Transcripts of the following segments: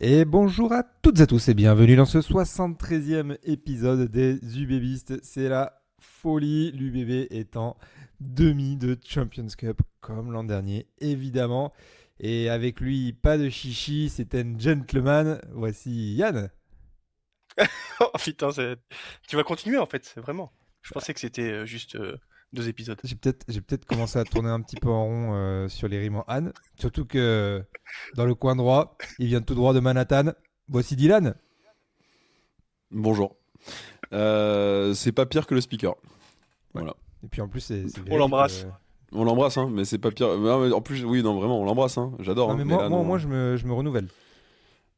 Et bonjour à toutes et à tous et bienvenue dans ce 73e épisode des UBBistes. C'est la folie, l'UBB est en demi de Champions Cup comme l'an dernier évidemment. Et avec lui, pas de chichi, c'est un gentleman. Voici Yann. Oh putain, tu vas continuer en fait, vraiment. Je pensais que c'était juste 2 épisodes. J'ai peut-être commencé à tourner un petit peu en rond sur les rimes en Anne. Surtout que dans le coin droit, il vient tout droit de Manhattan. Voici Dylan. Bonjour. C'est pas pire que le speaker. Ouais. Voilà. Et puis en plus, c'est On véridique. l'embrasse. On l'embrasse, hein, mais c'est pas pire. Non, mais en plus, oui, non, vraiment, on l'embrasse, hein. J'adore, Non, hein, mais mais moi, là, moi, non. moi je me renouvelle.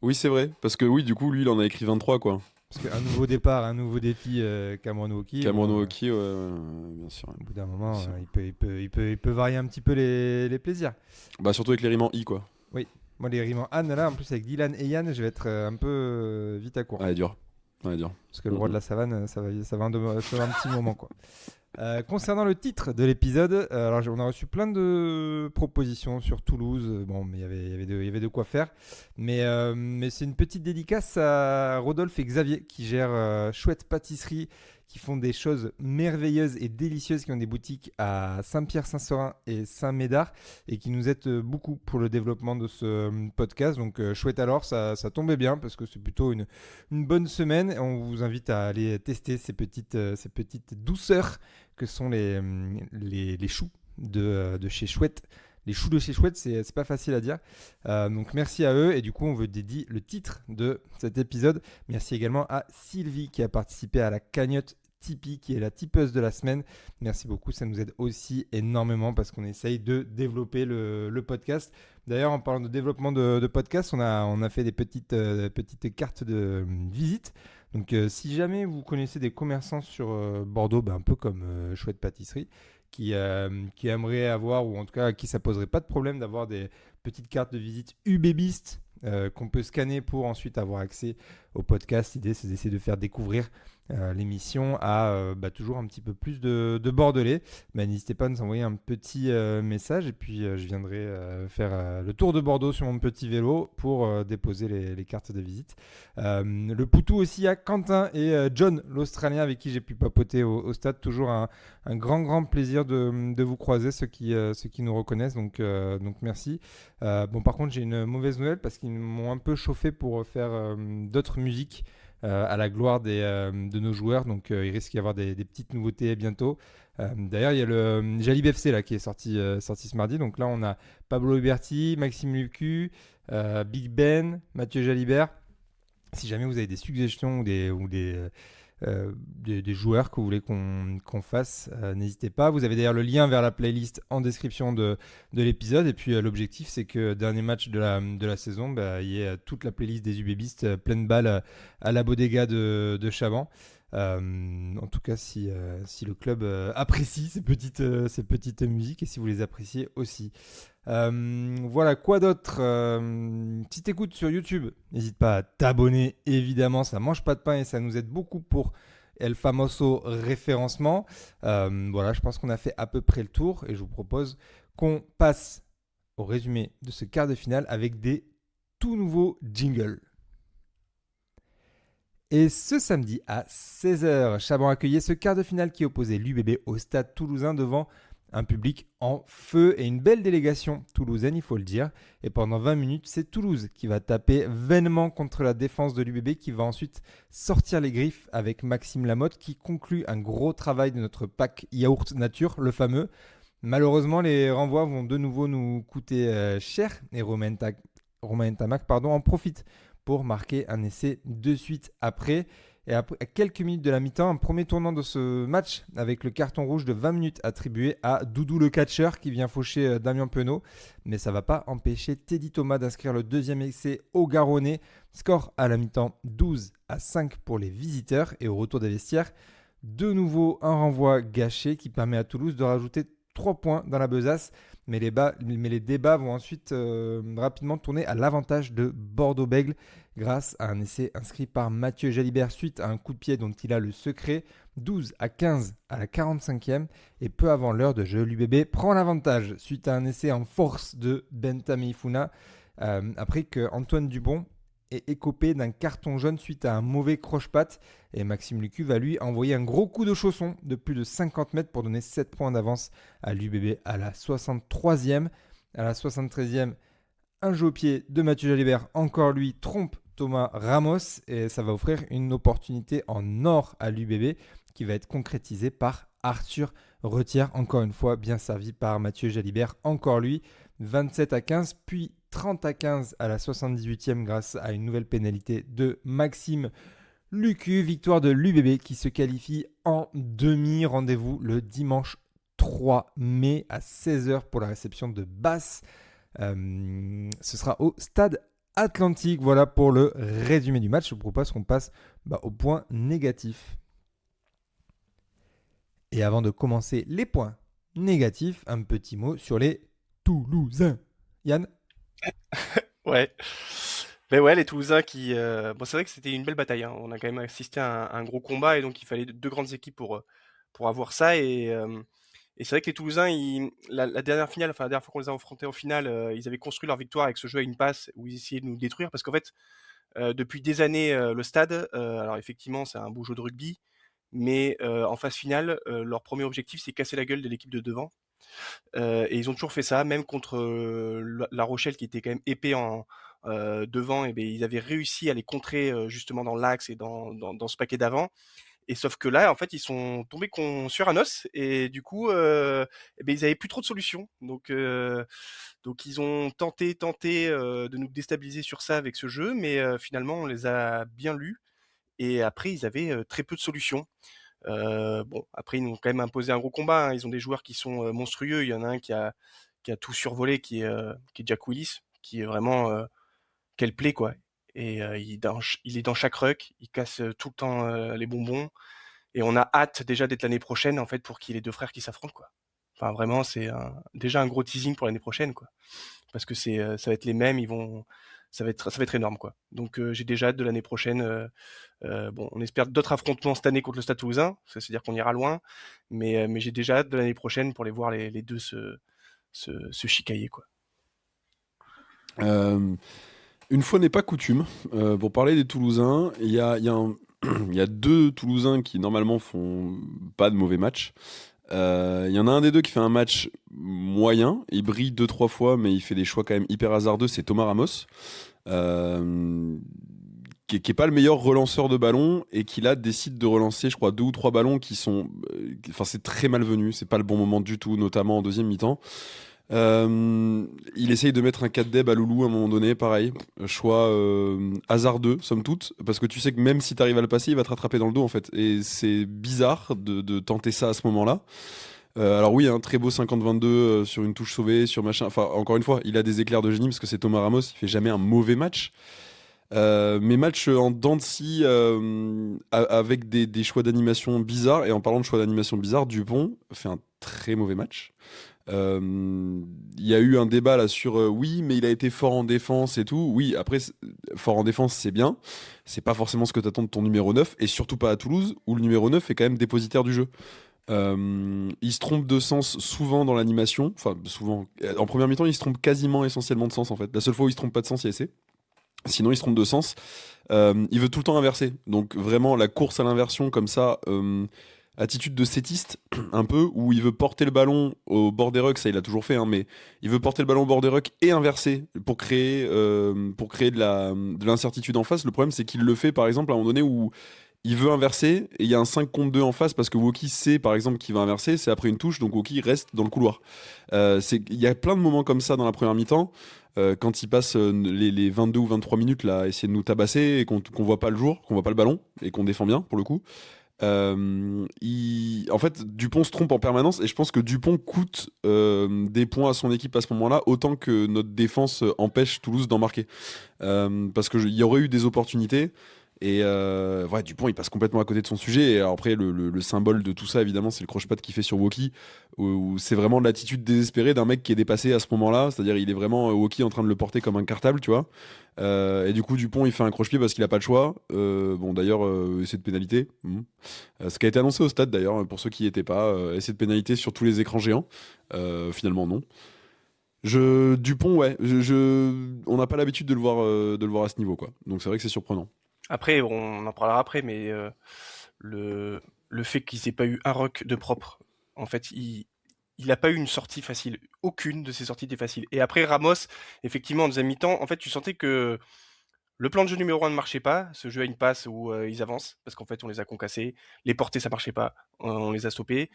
Oui, c'est vrai. Parce que oui, du coup, lui, il en a écrit 23, quoi. Parce qu'un nouveau départ, un nouveau défi Cameron Wauquiez, Cameron bon, Wauquiez, bien sûr. au bout d'un Bien moment, sûr. il peut varier un petit peu les plaisirs. Bah, surtout avec les rimes en I, quoi. Oui, moi les rimes en Anne, là, en plus avec Dylan et Yann, je vais être un peu vite à court. Ouais, dur. Ouais, dur. Parce que le roi de la savane, ça va un petit moment, quoi. Concernant le titre de l'épisode, alors on a reçu plein de propositions sur Toulouse. Bon, mais il y avait de quoi faire. Mais c'est une petite dédicace à Rodolphe et Xavier qui gèrent Chouette Pâtisserie, qui font des choses merveilleuses et délicieuses, qui ont des boutiques à Saint-Pierre-Saint-Seurin et Saint-Médard et qui nous aident beaucoup pour le développement de ce podcast. Donc chouette alors, ça tombait bien parce que c'est plutôt une bonne semaine. On vous invite à aller tester ces petites douceurs que sont les choux de chez Chouette. Les choux de chez Chouette, c'est pas facile à dire. Donc merci à eux. Et du coup, on veut dédier le titre de cet épisode. Merci également à Sylvie qui a participé à la cagnotte Tipeee, qui est la tipeuse de la semaine. Merci beaucoup, ça nous aide aussi énormément parce qu'on essaye de développer le podcast. D'ailleurs, en parlant de développement de podcast, on a fait des petites cartes de visite. Donc, si jamais vous connaissez des commerçants sur Bordeaux, un peu comme Chouette Pâtisserie, qui aimeraient avoir, ou en tout cas à qui ça poserait pas de problème d'avoir des petites cartes de visite UBBistes qu'on peut scanner pour ensuite avoir accès au podcast. L'idée, c'est d'essayer de faire découvrir l'émission à toujours un petit peu plus de Bordelais. N'hésitez pas à nous envoyer un petit message et puis je viendrai faire le tour de Bordeaux sur mon petit vélo pour déposer les cartes de visite. Le poutou aussi à Quentin et John, l'Australien avec qui j'ai pu papoter au stade. Toujours un grand plaisir de vous croiser, ceux qui nous reconnaissent. Donc merci. Par contre, j'ai une mauvaise nouvelle parce qu'ils m'ont un peu chauffé pour faire d'autres musiques à la gloire de nos joueurs. Donc, il risque d'y avoir des petites nouveautés bientôt. D'ailleurs, il y a le Jalib FC là, qui est sorti ce mardi. Donc là, on a Pablo Huberti, Maxime Lucu, Big Ben, Mathieu Jalibert. Si jamais vous avez des suggestions ou des joueurs que vous voulez qu'on fasse, n'hésitez pas. Vous avez d'ailleurs le lien vers la playlist en description de l'épisode. Et puis l'objectif, c'est que dernier match de la saison, il y ait toute la playlist des UBBistes pleine balle à la bodega de Chaban. En tout cas, si le club apprécie ces petites musiques et si vous les appréciez aussi. Voilà, quoi d'autre. Petite écoute sur YouTube, n'hésite pas à t'abonner, évidemment, ça mange pas de pain et ça nous aide beaucoup pour El Famoso référencement. Voilà, je pense qu'on a fait à peu près le tour et je vous propose qu'on passe au résumé de ce quart de finale avec des tout nouveaux jingles. Et ce samedi à 16h, Chaban accueillait ce quart de finale qui opposait l'UBB au Stade Toulousain devant un public en feu et une belle délégation toulousaine, il faut le dire. Et pendant 20 minutes, c'est Toulouse qui va taper vainement contre la défense de l'UBB, qui va ensuite sortir les griffes avec Maxime Lamotte qui conclut un gros travail de notre pack yaourt nature, le fameux. Malheureusement, les renvois vont de nouveau nous coûter cher et Romain Tamac en profite pour marquer un essai de suite après. Et après, à quelques minutes de la mi-temps, un premier tournant de ce match avec le carton rouge de 20 minutes attribué à Doudou le catcheur qui vient faucher Damien Penaud. Mais ça ne va pas empêcher Teddy Thomas d'inscrire le deuxième essai au Garonnais. Score à la mi-temps 12-5 pour les visiteurs. Et au retour des vestiaires, de nouveau un renvoi gâché qui permet à Toulouse de rajouter 3 points dans la besace. Mais les débats vont ensuite rapidement tourner à l'avantage de Bordeaux-Bègles grâce à un essai inscrit par Mathieu Jalibert suite à un coup de pied dont il a le secret. 12-15 à la 45e et peu avant l'heure de jeu, l'UBB prend l'avantage suite à un essai en force de Bentamé Ifuna après que Antoine Dubon est écopé d'un carton jaune suite à un mauvais croche-patte. Et Maxime Lucu va lui envoyer un gros coup de chausson de plus de 50 mètres pour donner 7 points d'avance à l'UBB à la 63e. À la 73e, un jeu au pied de Mathieu Jalibert, encore lui, trompe Thomas Ramos. Et ça va offrir une opportunité en or à l'UBB qui va être concrétisée par Arthur Retière, encore une fois bien servi par Mathieu Jalibert, encore lui, 27-15, puis 30-15 à la 78e grâce à une nouvelle pénalité de Maxime Lucu. Victoire de l'UBB qui se qualifie en demi. Rendez-vous le dimanche 3 mai à 16h pour la réception de Basse. Ce sera au Stade Atlantique. Voilà pour le résumé du match. Je vous propose qu'on passe au point négatif. Et avant de commencer les points négatifs, un petit mot sur les Toulousains. Yann? Ouais. Mais ouais, les Toulousains qui. Bon, c'est vrai que c'était une belle bataille, hein. On a quand même assisté à un gros combat et donc il fallait deux grandes équipes pour avoir ça. Et c'est vrai que les Toulousains, la dernière finale, enfin la dernière fois qu'on les a affrontés en finale, ils avaient construit leur victoire avec ce jeu à une passe où ils essayaient de nous détruire parce qu'en fait, depuis des années, le stade, alors effectivement, c'est un beau jeu de rugby, mais en phase finale, leur premier objectif, c'est casser la gueule de l'équipe de devant. Et ils ont toujours fait ça, même contre La Rochelle qui était quand même épais devant, et ben ils avaient réussi à les contrer justement dans l'axe et dans ce paquet d'avant. Et sauf que là, en fait, ils sont tombés sur un os et du coup, eh ben, ils avaient plus trop de solutions. Donc ils ont tenté de nous déstabiliser sur ça avec ce jeu, mais finalement, on les a bien lus. Et après, ils avaient très peu de solutions. Bon, après, ils nous ont quand même imposé un gros combat, hein. Ils ont des joueurs qui sont monstrueux. Il y en a un qui a tout survolé, qui est Jack Willis, qui est vraiment quelle plaie, quoi. Et il est dans chaque ruck, il casse tout le temps les bonbons. Et on a hâte déjà d'être l'année prochaine, en fait, pour qu'il y ait les deux frères qui s'affrontent, quoi. Enfin, vraiment, c'est déjà un gros teasing pour l'année prochaine, quoi. Parce que ça va être les mêmes, ça va être énorme, quoi. Donc j'ai déjà hâte de l'année prochaine. Bon, on espère d'autres affrontements cette année contre le Stade Toulousain, ça veut dire qu'on ira loin, mais j'ai déjà hâte de l'année prochaine pour les voir les deux se chicailler, quoi. Une fois n'est pas coutume, pour parler des Toulousains, il y a il y a deux Toulousains qui normalement font pas de mauvais matchs. Il y en a un des deux qui fait un match moyen, il brille 2-3 fois, mais il fait des choix quand même hyper hasardeux, c'est Thomas Ramos, qui est pas le meilleur relanceur de ballon et qui là décide de relancer, je crois, 2 ou 3 ballons qui sont. Enfin, c'est très malvenu, c'est pas le bon moment du tout, notamment en deuxième mi-temps. Il essaye de mettre un 4 deb à Loulou à un moment donné, pareil, choix hasardeux, somme toute, parce que tu sais que même si tu arrives à le passer, il va te rattraper dans le dos en fait. Et c'est bizarre de tenter ça à ce moment-là. Alors oui, un très beau 50-22 sur une touche sauvée, sur machin. Enfin, encore une fois, il a des éclairs de génie parce que c'est Thomas Ramos, il fait jamais un mauvais match. Mais match en dents de scie avec des choix d'animation bizarres. Et en parlant de choix d'animation bizarres, Dupont fait un très mauvais match. Il y a eu un débat là sur oui, mais il a été fort en défense et tout. Oui, après, fort en défense, c'est bien. C'est pas forcément ce que t'attends de ton numéro 9, et surtout pas à Toulouse, où le numéro 9 est quand même dépositaire du jeu. Il se trompe de sens souvent dans l'animation. Enfin, souvent. En première mi-temps, il se trompe quasiment essentiellement de sens en fait. La seule fois où il se trompe pas de sens, il y a essai. Sinon, il se trompe de sens. Il veut tout le temps inverser. Donc, vraiment, la course à l'inversion, comme ça, attitude de sétiste, un peu, où il veut porter le ballon au bord des rucks, ça il a toujours fait, hein, mais il veut porter le ballon au bord des rucks et inverser pour créer de l'incertitude en face. Le problème, c'est qu'il le fait, par exemple, à un moment donné où il veut inverser et il y a un 5 contre 2 en face parce que Woki sait, par exemple, qu'il va inverser, c'est après une touche, donc Woki reste dans le couloir. Il y a plein de moments comme ça dans la première mi-temps. Quand il passe les 22 ou 23 minutes là, à essayer de nous tabasser et qu'on voit pas le jour, qu'on voit pas le ballon et qu'on défend bien pour le coup. En fait, Dupont se trompe en permanence et je pense que Dupont coûte des points à son équipe à ce moment-là autant que notre défense empêche Toulouse d'en marquer. Parce qu'il y aurait eu des opportunités. Et ouais, Dupont, il passe complètement à côté de son sujet. Et alors après, le symbole de tout ça, évidemment, c'est le croche-patte qu'il fait sur Woki, où c'est vraiment l'attitude désespérée d'un mec qui est dépassé à ce moment-là. C'est-à-dire, il est vraiment Woki en train de le porter comme un cartable, tu vois. Et du coup, Dupont, il fait un croche-pied parce qu'il a pas le choix. Bon, d'ailleurs, essai de pénalité. Ce qui a été annoncé au stade, d'ailleurs, pour ceux qui n'y étaient pas, essai de pénalité sur tous les écrans géants. Finalement, non. Dupont, ouais. On n'a pas l'habitude de le voir à ce niveau, quoi. Donc c'est vrai que c'est surprenant. Après, on en parlera après, mais le fait qu'ils aient pas eu un ruck de propre, en fait, il a pas eu une sortie facile. Aucune de ses sorties n'était facile. Et après, Ramos, effectivement, en deuxième mi-temps, en fait, tu sentais que le plan de jeu numéro 1 ne marchait pas, ce jeu à une passe où ils avancent, parce qu'en fait on les a concassés, les portées ça marchait pas, on les a stoppés.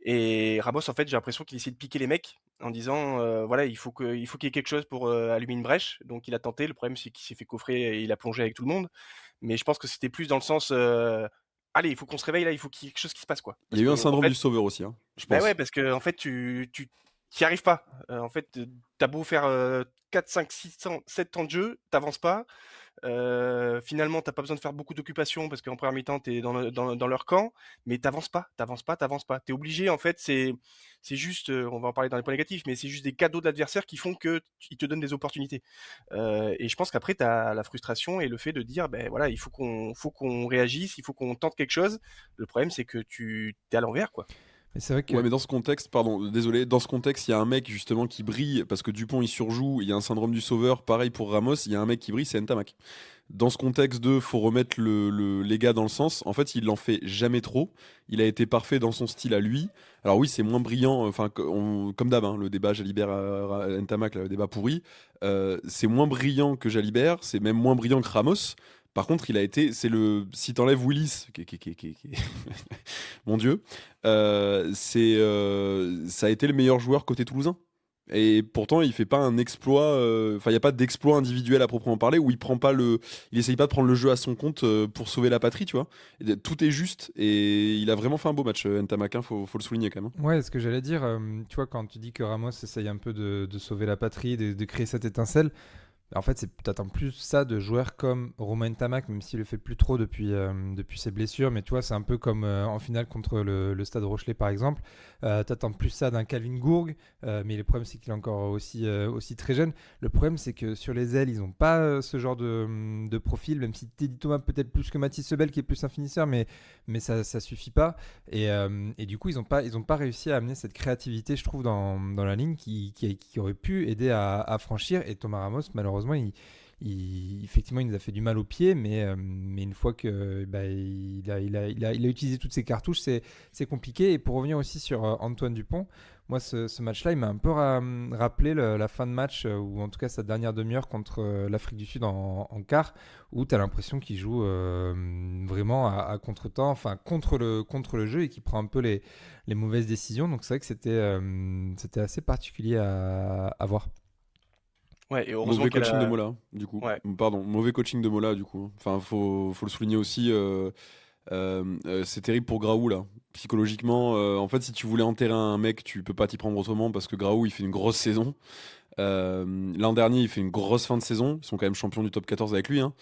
Et Ramos, en fait, j'ai l'impression qu'il essaie de piquer les mecs en disant voilà, il faut qu'il y ait quelque chose pour allumer une brèche. Donc il a tenté, le problème c'est qu'il s'est fait coffrer et il a plongé avec tout le monde. Mais je pense que c'était plus dans le sens allez, il faut qu'on se réveille là, il faut qu'il y ait quelque chose qui se passe quoi. Il y a eu un En syndrome fait, du sauveur aussi, hein, je bah pense. ouais, parce que en fait tu t'y arrives pas. En fait, t'as beau faire 4, 5, 6, 7 temps de jeu, t'avances pas. Finalement, t'as pas besoin de faire beaucoup d'occupation parce qu'en première mi-temps, t'es dans leur camp, mais t'avances pas, t'avances pas, t'avances pas. T'es obligé, en fait, c'est juste, on va en parler dans les points négatifs, mais c'est juste des cadeaux de l'adversaire qui font que ils te donnent des opportunités. Et je pense qu'après, t'as la frustration et le fait de dire, ben voilà, faut qu'on réagisse, il faut qu'on tente quelque chose. Le problème, c'est que tu t'es à l'envers, quoi. Mais c'est vrai que Ouais, mais dans ce contexte, pardon, désolé, dans ce contexte, il y a un mec justement qui brille parce que Dupont il surjoue, il y a un syndrome du sauveur, pareil pour Ramos, il y a un mec qui brille, c'est Ntamak. Dans ce contexte de faut remettre les gars dans le sens, en fait, il l'en fait jamais trop. Il a été parfait dans son style à lui. Alors oui, c'est moins brillant, enfin comme d'hab, hein, le débat Jalibert Ntamak, le débat pourri, c'est moins brillant que Jalibert, c'est même moins brillant que Ramos. Par contre, si t'enlèves Willis, mon Dieu, ça a été le meilleur joueur côté toulousain. Et pourtant, il fait pas un exploit. Enfin, il y a pas d'exploit individuel à proprement parler où il essaye pas de prendre le jeu à son compte pour sauver la patrie, tu vois. Tout est juste et il a vraiment fait un beau match, Ntamak. Faut le souligner quand même, hein. ouais, ce que j'allais dire, tu vois, quand tu dis que Ramos essaye un peu de sauver la patrie, de créer cette étincelle, en fait, c'est peut-être en plus ça de joueurs comme Romain Tamac, même s'il le fait plus trop depuis ses blessures. Mais tu vois, c'est un peu comme en finale contre le Stade Rochelet, par exemple. T'attends plus ça d'un Calvin Gourg, mais le problème, c'est qu'il est encore aussi très jeune. Le problème, c'est que sur les ailes, ils n'ont pas ce genre de profil, même si Teddy Thomas peut-être plus que Mathis Sebel, qui est plus un finisseur, mais ça suffit pas. Et du coup, ils ont pas réussi à amener cette créativité, je trouve, dans la ligne qui aurait pu aider à franchir. Et Thomas Ramos, malheureusement, effectivement, il nous a fait du mal au pied, mais une fois que il a utilisé toutes ses cartouches, c'est compliqué. Et pour revenir aussi sur Antoine Dupont, moi, ce match-là, il m'a un peu rappelé la fin de match, ou en tout cas sa dernière demi-heure contre l'Afrique du Sud en quart, où tu as l'impression qu'il joue vraiment à contre-temps, enfin contre le jeu, et qu'il prend un peu les mauvaises décisions. Donc c'est vrai que c'était assez particulier à voir. Ouais, et heureusement Mauvais qu'elle coaching de a. Mola, du coup. Ouais. Pardon, mauvais coaching de Mola, du coup. Enfin, faut le souligner aussi. C'est terrible pour Graou, là. Psychologiquement, en fait, si tu voulais enterrer un mec, tu peux pas t'y prendre autrement parce que Graou, il fait une grosse saison. L'an dernier, il fait une grosse fin de saison. Ils sont quand même champions du top 14 avec lui, hein.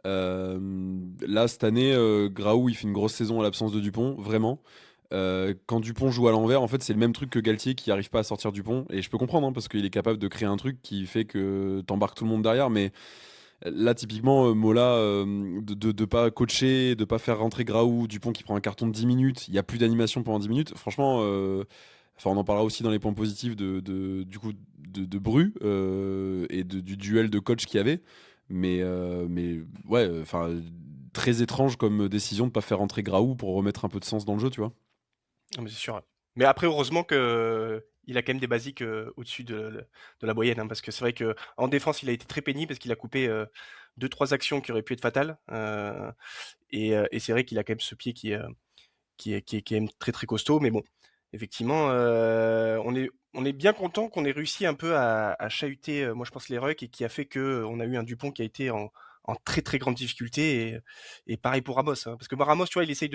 Là, cette année, Graou, il fait une grosse saison à l'absence de Dupont, vraiment. Quand Dupont joue à l'envers, en fait, c'est le même truc que Galtier qui arrive pas à sortir Dupont. Et je peux comprendre, hein, parce qu'il est capable de créer un truc qui fait que t'embarques tout le monde derrière. Mais là, typiquement, Mola, de pas coacher, de pas faire rentrer Graou, Dupont qui prend un carton de 10 minutes, il y a plus d'animation pendant 10 minutes. Franchement, enfin, on en parlera aussi dans les points positifs du coup, de Bru et du duel de coach qu'il y avait. Mais ouais, enfin, très étrange comme décision de pas faire rentrer Graou pour remettre un peu de sens dans le jeu, tu vois. Ah, mais c'est sûr. Ouais. Mais après, heureusement que il a quand même des basiques au-dessus de la moyenne, hein, parce que c'est vrai que en défense, il a été très pénible parce qu'il a coupé 2-3 actions qui auraient pu être fatales. Et c'est vrai qu'il a quand même ce pied qui est quand même très très costaud. Mais bon, effectivement, on est bien content qu'on ait réussi un peu à chahuter, moi je pense les rucks, et qui a fait que on a eu un Dupont qui a été en très très grande difficulté, et pareil pour Ramos, hein. Parce que Ramos, tu vois, il essaye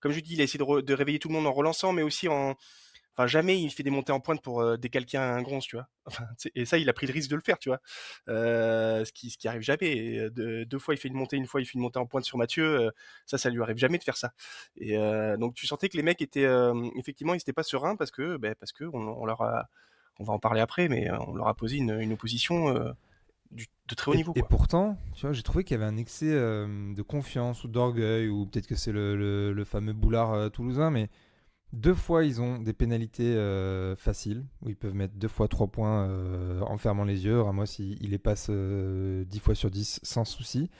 comme je dis, il a essayé de réveiller tout le monde en relançant, mais aussi enfin jamais il fait des montées en pointe pour décalquer un Gronze, tu vois. Enfin, et ça, il a pris le risque de le faire, tu vois. Ce qui arrive jamais. Et, deux fois il fait une montée, une fois il fait une montée en pointe sur Mathieu. Ça lui arrive jamais de faire ça. Et donc tu sentais que les mecs étaient effectivement, ils étaient pas sereins parce que on leur a, on va en parler après, mais on leur a posé une opposition de très haut niveau, Et quoi. pourtant, tu vois, j'ai trouvé qu'il y avait un excès de confiance ou d'orgueil, ou peut-être que c'est le fameux boulard toulousain, mais 2 fois, ils ont des pénalités faciles, où ils peuvent mettre 2 fois 3 points en fermant les yeux. Ramos, il les passe 10 fois sur 10 sans souci.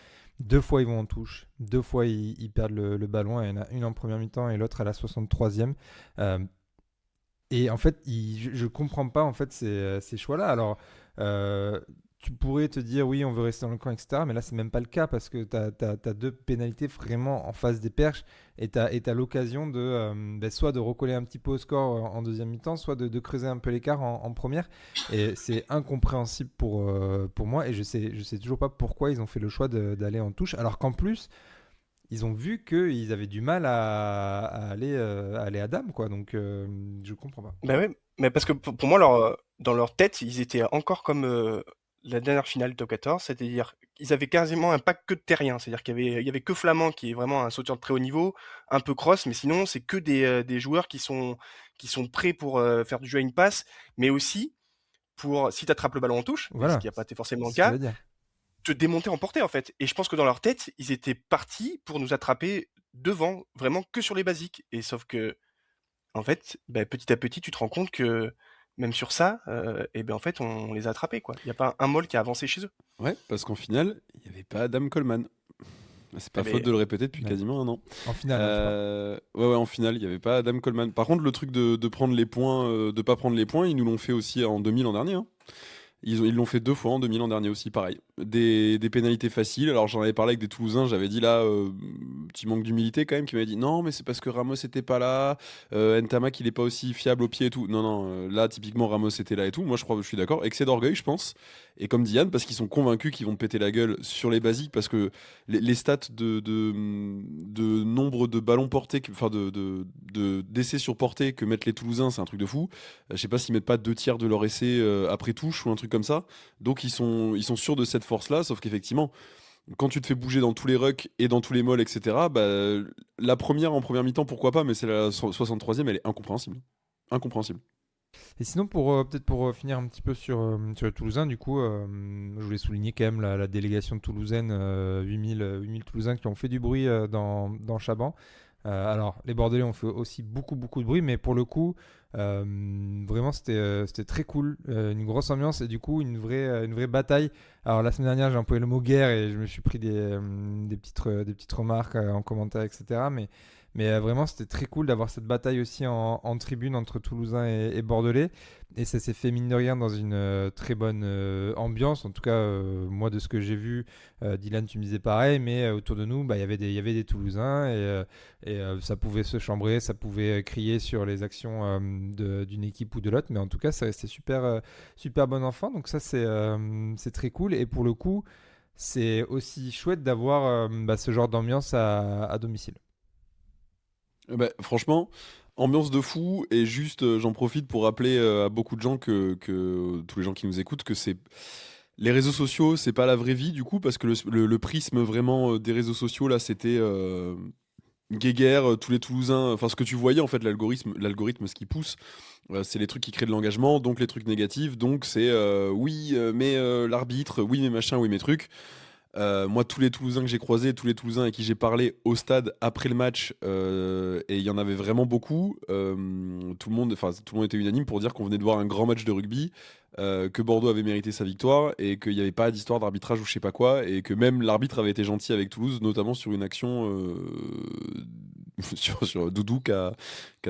2 fois, ils vont en touche. 2 fois, ils perdent le ballon. Il y en a une en première mi-temps et l'autre à la 63e. Et en fait, je ne comprends pas en fait, ces choix-là. Alors, tu pourrais te dire, oui, on veut rester dans le camp, etc. Mais là, c'est même pas le cas parce que tu as 2 pénalités vraiment en face des perches et tu as l'occasion soit de recoller un petit peu au score en deuxième mi-temps, soit de creuser un peu l'écart en première. Et c'est incompréhensible pour moi. Et je sais toujours pas pourquoi ils ont fait le choix d'aller en touche. Alors qu'en plus, ils ont vu qu'ils avaient du mal à aller à Dame, quoi. Donc, je comprends pas. Bah ouais, mais parce que pour moi, dans leur tête, ils étaient encore comme la dernière finale de top 14, c'est-à-dire qu'ils avaient quasiment un pack que de terriens, c'est-à-dire il y avait que Flamand qui est vraiment un sauteur de très haut niveau, un peu cross, mais sinon c'est que des joueurs qui sont prêts pour faire du jeu à une passe, mais aussi pour, si tu attrapes le ballon en touche, ce Voilà, qui n'a pas été forcément le c'est ce que je cas, veux dire. te démonter en portée en fait. Et je pense que dans leur tête, ils étaient partis pour nous attraper devant, vraiment que sur les basiques. Et sauf que, en fait, petit à petit, tu te rends compte que même sur ça, en fait, on les a attrapés, quoi. Il n'y a pas un moll qui a avancé chez eux. Ouais, parce qu'en finale, il n'y avait pas Adam Coleman. C'est pas Ah, mais- faute de le répéter depuis Ouais. quasiment un an. En finale, hein, je crois. Ouais, en finale, il n'y avait pas Adam Coleman. Par contre, le truc de prendre les points, de pas prendre les points, ils nous l'ont fait aussi en 2000 l'an dernier. Hein. Ils l'ont fait 2 fois en 2000 l'an dernier aussi, pareil. Des pénalités faciles. Alors j'en avais parlé avec des Toulousains, j'avais dit là, petit manque d'humilité quand même, qui m'avait dit non, mais c'est parce que Ramos était pas là, Ntamak il est pas aussi fiable au pied et tout. Non, non, là typiquement Ramos était là et tout. Moi je suis d'accord. Excès d'orgueil, je pense. Et comme Diane, parce qu'ils sont convaincus qu'ils vont péter la gueule sur les basiques, parce que les stats de nombre de ballons portés, enfin d'essais sur portée que mettent les Toulousains, c'est un truc de fou. Je sais pas s'ils mettent pas 2 tiers de leur essai après touche ou un truc comme ça. Donc ils sont sûrs de cette force-là, sauf qu'effectivement, quand tu te fais bouger dans tous les rucks et dans tous les molls, etc., la première en première mi-temps, pourquoi pas, mais c'est la 63e, elle est incompréhensible. Incompréhensible. Et sinon, peut-être pour finir un petit peu sur les Toulousains, du coup, je voulais souligner quand même la délégation toulousaine, 8000 Toulousains qui ont fait du bruit dans Chaban. Alors, les Bordelais ont fait aussi beaucoup, beaucoup de bruit, mais pour le coup, vraiment, c'était très cool. Une grosse ambiance et du coup, une vraie bataille. Alors, la semaine dernière, j'ai employé le mot guerre et je me suis pris des petites remarques en commentaire, etc. Mais vraiment, c'était très cool d'avoir cette bataille aussi en tribune entre Toulousains et Bordelais. Et ça s'est fait mine de rien dans une très bonne ambiance. En tout cas, moi, de ce que j'ai vu, Dylan, tu me disais pareil, mais autour de nous, il y avait des Toulousains et ça pouvait se chambrer, ça pouvait crier sur les actions d'une équipe ou de l'autre. Mais en tout cas, ça restait super bon enfant. Donc ça, c'est très cool. Et pour le coup, c'est aussi chouette d'avoir ce genre d'ambiance à domicile. Franchement, ambiance de fou, et juste j'en profite pour rappeler à beaucoup de gens que tous les gens qui nous écoutent, que c'est les réseaux sociaux, c'est pas la vraie vie du coup, parce que le prisme vraiment des réseaux sociaux là, c'était guéguerre, tous les Toulousains, enfin ce que tu voyais en fait, l'algorithme ce qui pousse, c'est les trucs qui créent de l'engagement, donc les trucs négatifs, donc c'est oui, mais l'arbitre, oui, mais machin, oui, mais trucs. Moi, tous les Toulousains que j'ai croisés, tous les Toulousains avec qui j'ai parlé au stade après le match, et il y en avait vraiment beaucoup, tout le monde était unanime pour dire qu'on venait de voir un grand match de rugby, que Bordeaux avait mérité sa victoire et qu'il n'y avait pas d'histoire d'arbitrage ou je sais pas quoi, et que même l'arbitre avait été gentil avec Toulouse, notamment sur une action sur Doudou qui a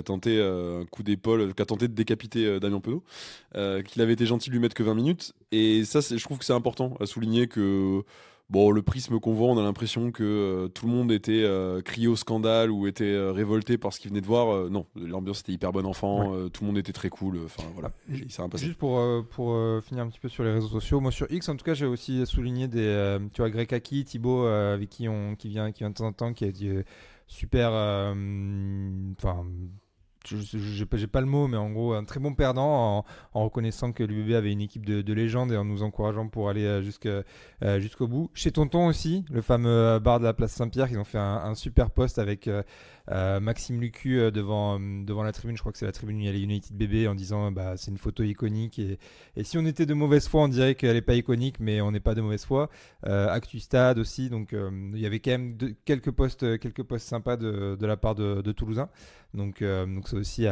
tenté un coup d'épaule, qui a tenté de décapiter Damien Penaud, qu'il avait été gentil de lui mettre que 20 minutes. Et ça, je trouve que c'est important à souligner que bon, le prisme qu'on voit, on a l'impression que tout le monde était crié au scandale ou était révolté par ce qu'il venait de voir. Non, l'ambiance était hyper bon enfant, tout le monde était très cool. Enfin voilà, ça a passé. Juste pour finir un petit peu sur les réseaux sociaux, moi sur X en tout cas j'ai aussi souligné tu vois Greg Aki, Thibaut avec qui vient de temps en temps, qui a dit super, enfin j'ai pas le mot, mais en gros un très bon perdant en reconnaissant que l'UBB avait une équipe de légende et en nous encourageant pour aller jusqu'au bout. Chez Tonton aussi, le fameux bar de la place Saint-Pierre, ils ont fait un super post avec Maxime Lucu devant la tribune, je crois que c'est la tribune où il y a les United BB, en disant c'est une photo iconique et si on était de mauvaise foi on dirait qu'elle n'est pas iconique, mais on n'est pas de mauvaise foi. Actu Stade aussi, donc il y avait quand même quelques posts sympas de la part de Toulousains, donc ça aussi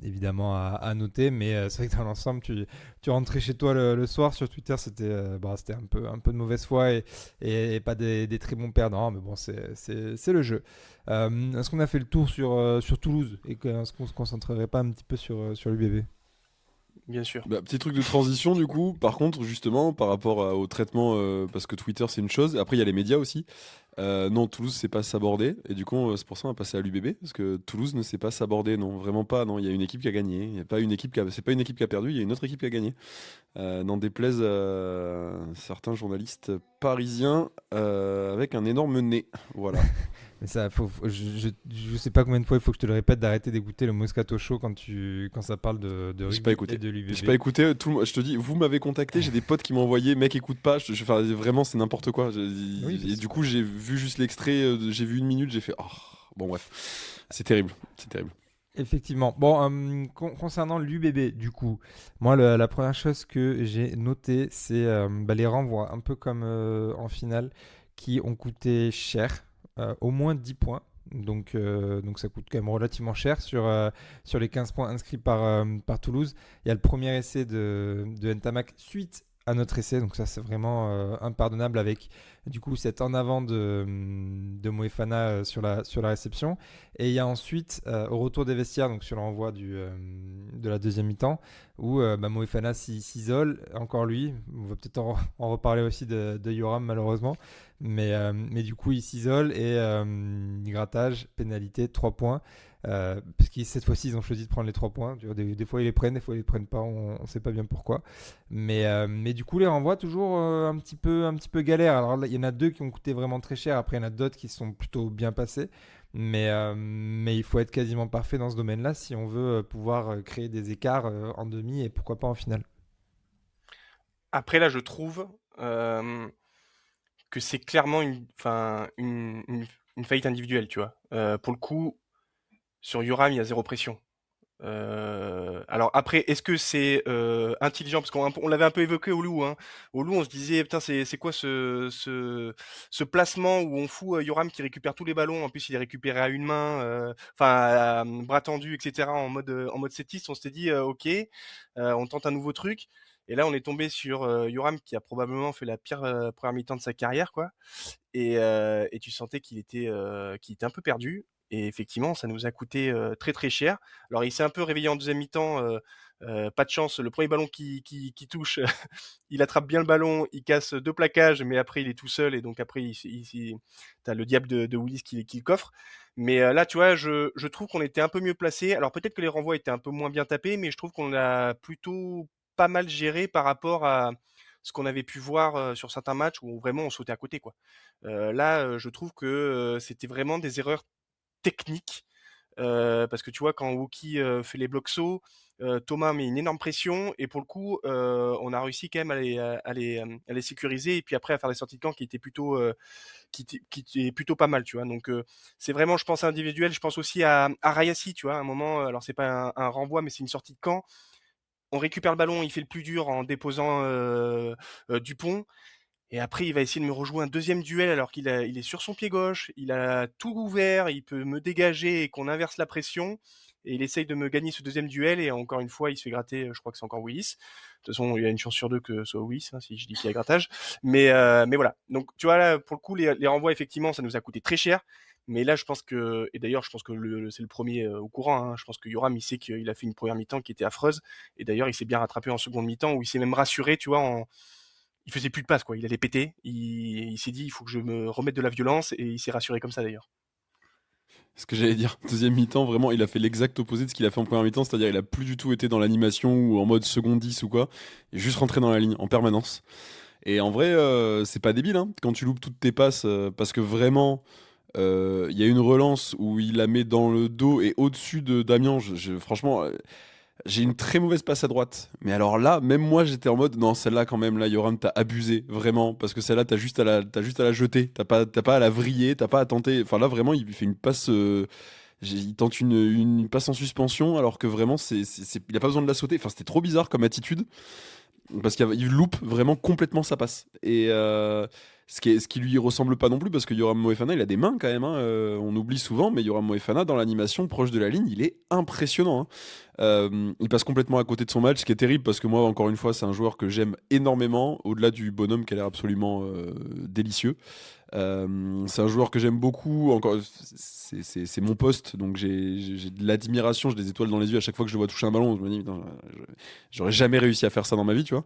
évidemment à noter, mais c'est vrai que dans l'ensemble, tu rentrais chez toi le soir sur Twitter, c'était un peu de mauvaise foi et pas des très bons perdants, mais bon, c'est le jeu. Est-ce qu'on a fait le tour sur Toulouse et est-ce qu'on se concentrerait pas un petit peu sur l'UBB? Bien sûr. Petit truc de transition du coup, par contre justement par rapport au traitement, parce que Twitter c'est une chose, après il y a les médias aussi. Non, Toulouse sait pas s'aborder et du coup c'est pour ça on va passer à l'UBB parce que Toulouse ne sait pas s'aborder, non, vraiment pas, non, il y a une équipe qui a gagné, il y a pas une équipe c'est pas une équipe qui a perdu, il y a une autre équipe qui a gagné. N'en déplaise à certains journalistes parisiens avec un énorme nez, voilà. Mais ça, je sais pas combien de fois il faut que je te le répète d'arrêter d'écouter le Moscato Show quand ça parle de J'ai pas rugby écouté. et de l'UBB. J'ai pas écouté. Je te dis, vous m'avez contacté, j'ai des potes qui m'ont envoyé, mec, écoute pas. Enfin, vraiment, c'est n'importe quoi. Oui, Et du coup, j'ai vu juste l'extrait, j'ai vu 1 minute, j'ai fait, oh, bon, bref, c'est terrible, c'est terrible. Effectivement. Bon, concernant l'UBB, du coup, moi, la première chose que j'ai notée, c'est les renvois, un peu comme en finale, qui ont coûté cher, au moins 10 points. Donc ça coûte quand même relativement cher sur les 15 points inscrits par Toulouse. Il y a le premier essai de Ntamak suite à notre essai, donc ça c'est vraiment impardonnable avec du coup cet en avant de Moefana sur la réception. Et il y a ensuite au retour des vestiaires, donc sur l'envoi de la deuxième mi-temps, où Moefana s'isole, encore lui, on va peut-être en reparler aussi de Yoram malheureusement, mais du coup il s'isole et grattage, pénalité, 3 points. Parce que cette fois-ci ils ont choisi de prendre les 3 points. Des fois ils les prennent, des fois ils les prennent pas, on sait pas bien pourquoi. Mais du coup les renvois toujours un petit peu galère. Alors là, il y en a 2 qui ont coûté vraiment très cher, après il y en a d'autres qui sont plutôt bien passés. Mais il faut être quasiment parfait dans ce domaine-là si on veut pouvoir créer des écarts en demi et pourquoi pas en finale. Après, là, je trouve que c'est clairement une faillite individuelle, tu vois. Pour le coup, sur Yoram, il y a zéro pression. Alors après, est-ce que c'est intelligent? Parce qu'on l'avait un peu évoqué au Loup, hein. Au Loup, on se disait, putain, c'est quoi ce placement où on fout Yoram qui récupère tous les ballons, en plus il est récupéré à une main, enfin à bras tendu, etc. en mode setiste. On s'était dit, ok, on tente un nouveau truc. Et là, on est tombé sur Yoram qui a probablement fait la pire première mi-temps de sa carrière, quoi. Et tu sentais qu'il était un peu perdu. Et effectivement, ça nous a coûté très très cher. Alors, il s'est un peu réveillé en deuxième mi-temps. Pas de chance. Le premier ballon qui touche, il attrape bien le ballon, il casse 2 plaquages, mais après il est tout seul et donc après t'as le diable de Willis qui le coffre. Mais là, tu vois, je trouve qu'on était un peu mieux placé. Alors peut-être que les renvois étaient un peu moins bien tapés, mais je trouve qu'on a plutôt pas mal géré par rapport à ce qu'on avait pu voir sur certains matchs où vraiment on sautait à côté, quoi. Là, je trouve que c'était vraiment des erreurs techniques. Parce que tu vois, quand Wookie fait les blocs sauts, Thomas met une énorme pression et pour le coup, on a réussi quand même à les sécuriser et puis après à faire des sorties de camp qui étaient plutôt pas mal, tu vois. Donc c'est vraiment, je pense, individuel. Je pense aussi à Rayassi, tu vois. À un moment, alors c'est pas un renvoi, mais c'est une sortie de camp. On récupère le ballon, il fait le plus dur en déposant Dupont. Et après, il va essayer de me rejouer un deuxième duel alors qu'il est sur son pied gauche, il a tout ouvert, il peut me dégager et qu'on inverse la pression. Et il essaye de me gagner ce deuxième duel et encore une fois, il se fait gratter, je crois que c'est encore Willis. De toute façon, il y a une chance sur 2 que ce soit Willis, hein, si je dis qu'il y a grattage. Mais voilà. Donc, tu vois, là, pour le coup, les renvois, effectivement, ça nous a coûté très cher. Mais là, je pense que, et d'ailleurs, je pense que c'est le premier au courant, hein, je pense que Yoram, il sait qu'il a fait une première mi-temps qui était affreuse. Et d'ailleurs, il s'est bien rattrapé en seconde mi-temps où il s'est même rassuré, tu vois, il faisait plus de passes, quoi. Il allait péter. Il s'est dit, il faut que je me remette de la violence et il s'est rassuré comme ça d'ailleurs. Ce que j'allais dire, deuxième mi-temps, vraiment, il a fait l'exact opposé de ce qu'il a fait en première mi-temps, c'est-à-dire il a plus du tout été dans l'animation ou en mode second 10 ou quoi, il est juste rentré dans la ligne en permanence. Et en vrai, c'est pas débile hein, quand tu loupes toutes tes passes, parce que vraiment, il y a une relance où il la met dans le dos et au-dessus de Damien. Franchement, j'ai une très mauvaise passe à droite. Mais alors là, même moi, j'étais en mode, non, celle-là, quand même, là, Yoram, t'as abusé, vraiment. Parce que celle-là, t'as juste à la jeter. T'as pas à la vriller, t'as pas à tenter. Enfin, là, vraiment, il fait une passe. Il tente une passe en suspension, alors que vraiment, il a pas besoin de la sauter. Enfin, c'était trop bizarre comme attitude. Parce qu'il loupe vraiment complètement sa passe. Et Ce qui lui ressemble pas non plus, parce que Yoram Moefana, il a des mains quand même, hein, on oublie souvent, mais Yoram Moefana, dans l'animation proche de la ligne, il est impressionnant, hein. Il passe complètement à côté de son match, ce qui est terrible, parce que moi, encore une fois, c'est un joueur que j'aime énormément, au-delà du bonhomme qui a l'air absolument délicieux. C'est un joueur que j'aime beaucoup. Encore, c'est mon poste, donc j'ai de l'admiration, j'ai des étoiles dans les yeux à chaque fois que je le vois toucher un ballon. Je me dis, putain, j'aurais jamais réussi à faire ça dans ma vie, tu vois.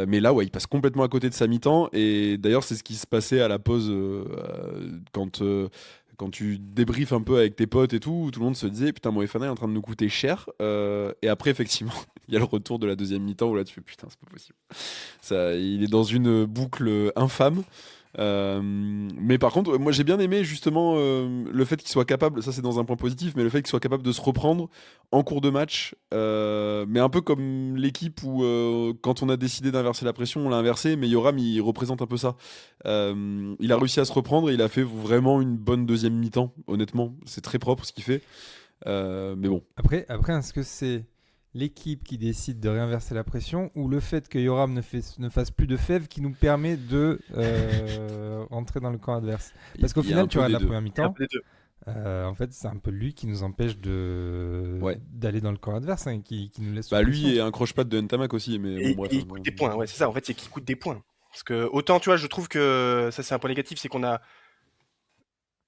Mais là, ouais, il passe complètement à côté de sa mi-temps. Et d'ailleurs, c'est ce qui se passait à la pause quand tu débriefes un peu avec tes potes et tout le monde se disait, putain, Moefana est en train de nous coûter cher. Et après, effectivement, il y a le retour de la deuxième mi-temps où là, tu fais, putain, c'est pas possible. Ça, il est dans une boucle infâme. Mais par contre, moi j'ai bien aimé justement le fait qu'il soit capable, ça c'est dans un point positif, mais le fait qu'il soit capable de se reprendre en cours de match, mais un peu comme l'équipe où quand on a décidé d'inverser la pression, on l'a inversé, mais Yoram il représente un peu ça. Il a réussi à se reprendre et il a fait vraiment une bonne deuxième mi-temps, honnêtement, c'est très propre ce qu'il fait. Mais bon. Après, est-ce que c'est l'équipe qui décide de réinverser la pression ou le fait que Yoram ne fasse plus de fèves qui nous permet de rentrer dans le camp adverse? Parce qu'au final, tu regardes la première mi-temps, en fait, c'est un peu lui qui nous empêche d'aller dans le camp adverse, hein, qui nous laisse. Bah lui et un croche-patte de Ntamak aussi, mais bon, bref. Et il coûte des points, ouais, c'est ça, en fait, c'est qu'il coûte des points. Parce que autant, tu vois, je trouve que ça, c'est un point négatif, c'est qu'on a.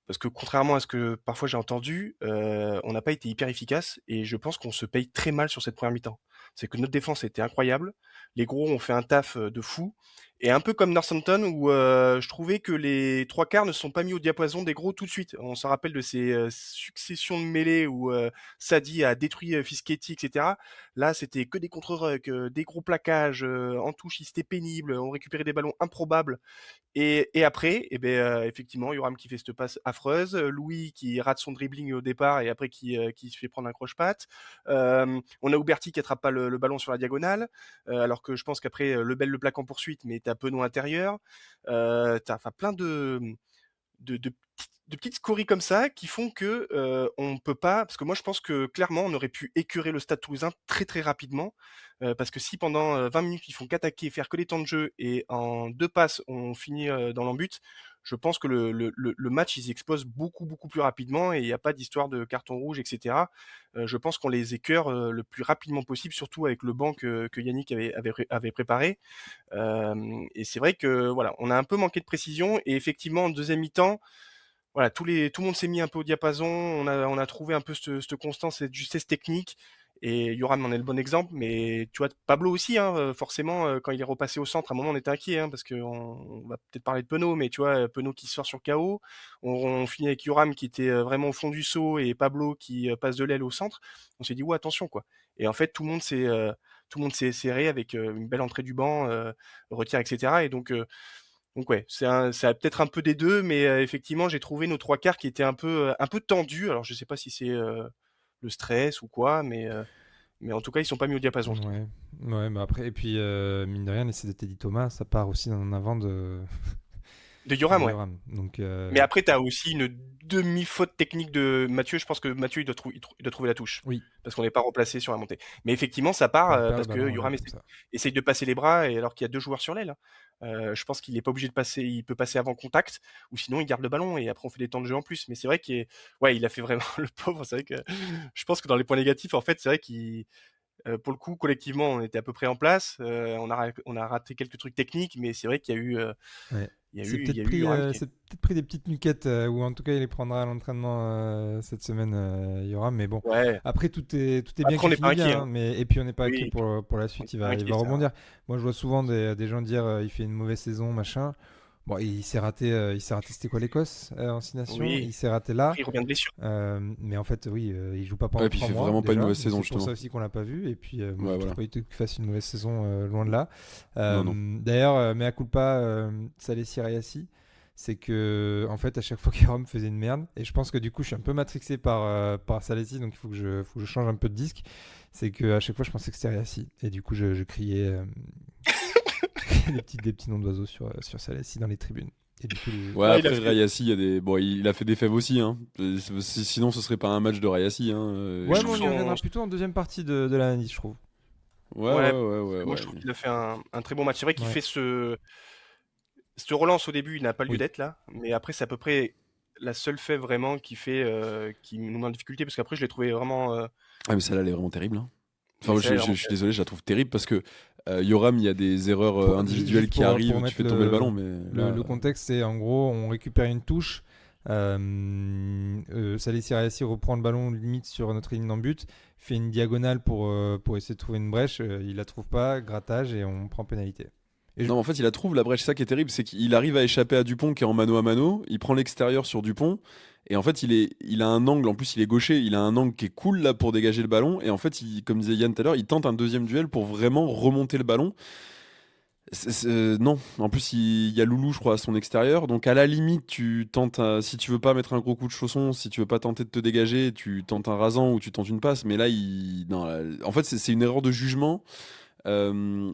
Parce que contrairement à ce que parfois j'ai entendu, on n'a pas été hyper efficace et je pense qu'on se paye très mal sur cette première mi-temps. C'est que notre défense était incroyable, les gros ont fait un taf de fou, et un peu comme Northampton où je trouvais que les trois quarts ne se sont pas mis au diapason des gros tout de suite. On se rappelle de ces successions de mêlées où Sadi a détruit Fischetti, etc. Là, c'était que des contre-rucks, des gros plaquages, en touche, c'était pénible, on récupérait des ballons improbables. Et après, effectivement, Yoram qui fait cette passe affreuse, Louis qui rate son dribbling au départ et après qui se fait prendre un croche-patte. On a Huberti qui attrape pas le ballon sur la diagonale, alors que je pense qu'après Lebel le plaque en poursuite, mais t'as Penaud intérieur. T'as plein de petites scories comme ça qui font que on peut pas, parce que moi je pense que clairement on aurait pu écurer le Stade Toulousain très très rapidement, parce que si pendant 20 minutes ils font qu'attaquer, faire que les temps de jeu et en 2 passes on finit dans l'embut, je pense que le match ils explosent beaucoup beaucoup plus rapidement et il n'y a pas d'histoire de carton rouge, etc. Je pense qu'on les écœure le plus rapidement possible, surtout avec le banc que Yannick avait préparé. Et c'est vrai que voilà, on a un peu manqué de précision et effectivement en deuxième mi-temps, voilà, tout le monde s'est mis un peu au diapason, on a trouvé un peu cette constance, cette justesse technique, et Yoram en est le bon exemple, mais tu vois, Pablo aussi, hein, forcément, quand il est repassé au centre, à un moment on était inquiet, hein, parce qu'on va peut-être parler de Penaud, mais tu vois, Penaud qui sort sur KO, on finit avec Yoram qui était vraiment au fond du seau, et Pablo qui passe de l'aile au centre, on s'est dit, ouais, attention, quoi. Et en fait, tout le monde s'est serré avec une belle entrée du banc, retire, etc. Et donc ouais, c'est peut-être un peu des deux, mais effectivement, j'ai trouvé nos trois quarts qui étaient un peu tendus. Alors je sais pas si c'est le stress ou quoi, mais en tout cas, ils sont pas mis au diapason, je trouve. Ouais, mais après, et puis mine de rien, l'essai de Teddy Thomas, ça part aussi en avant de Yoram, ouais. Donc, Mais après, tu as aussi une demi-faute technique de Mathieu. Je pense que Mathieu, il doit trouver la touche. Oui. Parce qu'on n'est pas replacé sur la montée. Mais effectivement, ça part parce que Yoram essaye de passer les bras, et alors qu'il y a 2 joueurs sur l'aile. Je pense qu'il n'est pas obligé de passer, il peut passer avant contact, ou sinon il garde le ballon et après on fait des temps de jeu en plus. Mais c'est vrai qu'il a fait vraiment le pauvre. C'est vrai que je pense que dans les points négatifs, en fait, c'est vrai qu'il pour le coup, collectivement, on était à peu près en place. On a raté quelques trucs techniques, mais c'est vrai qu'il y a eu. C'est peut-être pris des petites nuquettes, ou en tout cas il les prendra à l'entraînement cette semaine, Yoram. Mais bon, après tout est bien qui finit bien, hein, mais et puis on n'est pas inquiet pour la suite. Il va rebondir. Moi je vois souvent des gens dire il fait une mauvaise saison, machin. Bon, il s'est raté, c'était quoi, l'Écosse en 6 Nations? Il s'est raté là. Il revient de blessure. Mais en fait, oui, il joue pas pendant 3 mois. Et puis il fait vraiment pas une mauvaise saison, justement. C'est pour ça aussi qu'on l'a pas vu. Et puis, moi, je trouve pas du tout qu'il fasse une mauvaise saison, loin de là. Non. D'ailleurs, mea culpa, Salessi Rayassi, c'est que, en fait, à chaque fois qu'Iram faisait une merde, et je pense que du coup, je suis un peu matrixé par Salessi, donc il faut que je change un peu de disque. C'est qu'à chaque fois, je pensais que c'était Rayassi. Et du coup, je criais. des petits noms d'oiseaux sur Salessi dans les tribunes. Et du coup, après Rayassi, il a fait des fèves aussi, hein. Sinon ce serait pas un match de Rayassi, hein. Ouais, mais on y reviendra plutôt en deuxième partie de l'analyse, je trouve. Moi je trouve qu'il a fait un très bon match. C'est vrai qu'il fait cette relance au début, il n'a pas lieu Oui. d'être là, mais après c'est à peu près la seule fait vraiment qui nous met en difficulté parce qu'après je l'ai trouvé vraiment. Ah, mais celle-là, elle est vraiment terrible, hein. Enfin, Mais moi, ça, elle est je vraiment suis désolé, je la trouve terrible parce que Yoram, il y a des erreurs individuelles Juste qui pour arrivent, tu mettre fais tomber le ballon, mais là, le contexte, c'est en gros, on récupère une touche. Salih Sirayassi reprend le ballon limite sur notre ligne d'en but, fait une diagonale pour essayer de trouver une brèche. Il la trouve pas, grattage et on prend pénalité. non, mais en fait, il la trouve la brèche. Ça qui est terrible, c'est qu'il arrive à échapper à Dupont qui est en mano à mano. Il prend l'extérieur sur Dupont. Et en fait, il a un angle. En plus, il est gaucher. Il a un angle qui est cool là pour dégager le ballon. Et en fait, comme disait Yann tout à l'heure, il tente un deuxième duel pour vraiment remonter le ballon. Non, en plus il y a Loulou, je crois, à son extérieur. Donc à la limite, tu tentes, si tu veux pas mettre un gros coup de chausson, si tu veux pas tenter de te dégager, tu tentes un rasant ou tu tentes une passe. Mais là, non, là, en fait, c'est une erreur de jugement euh,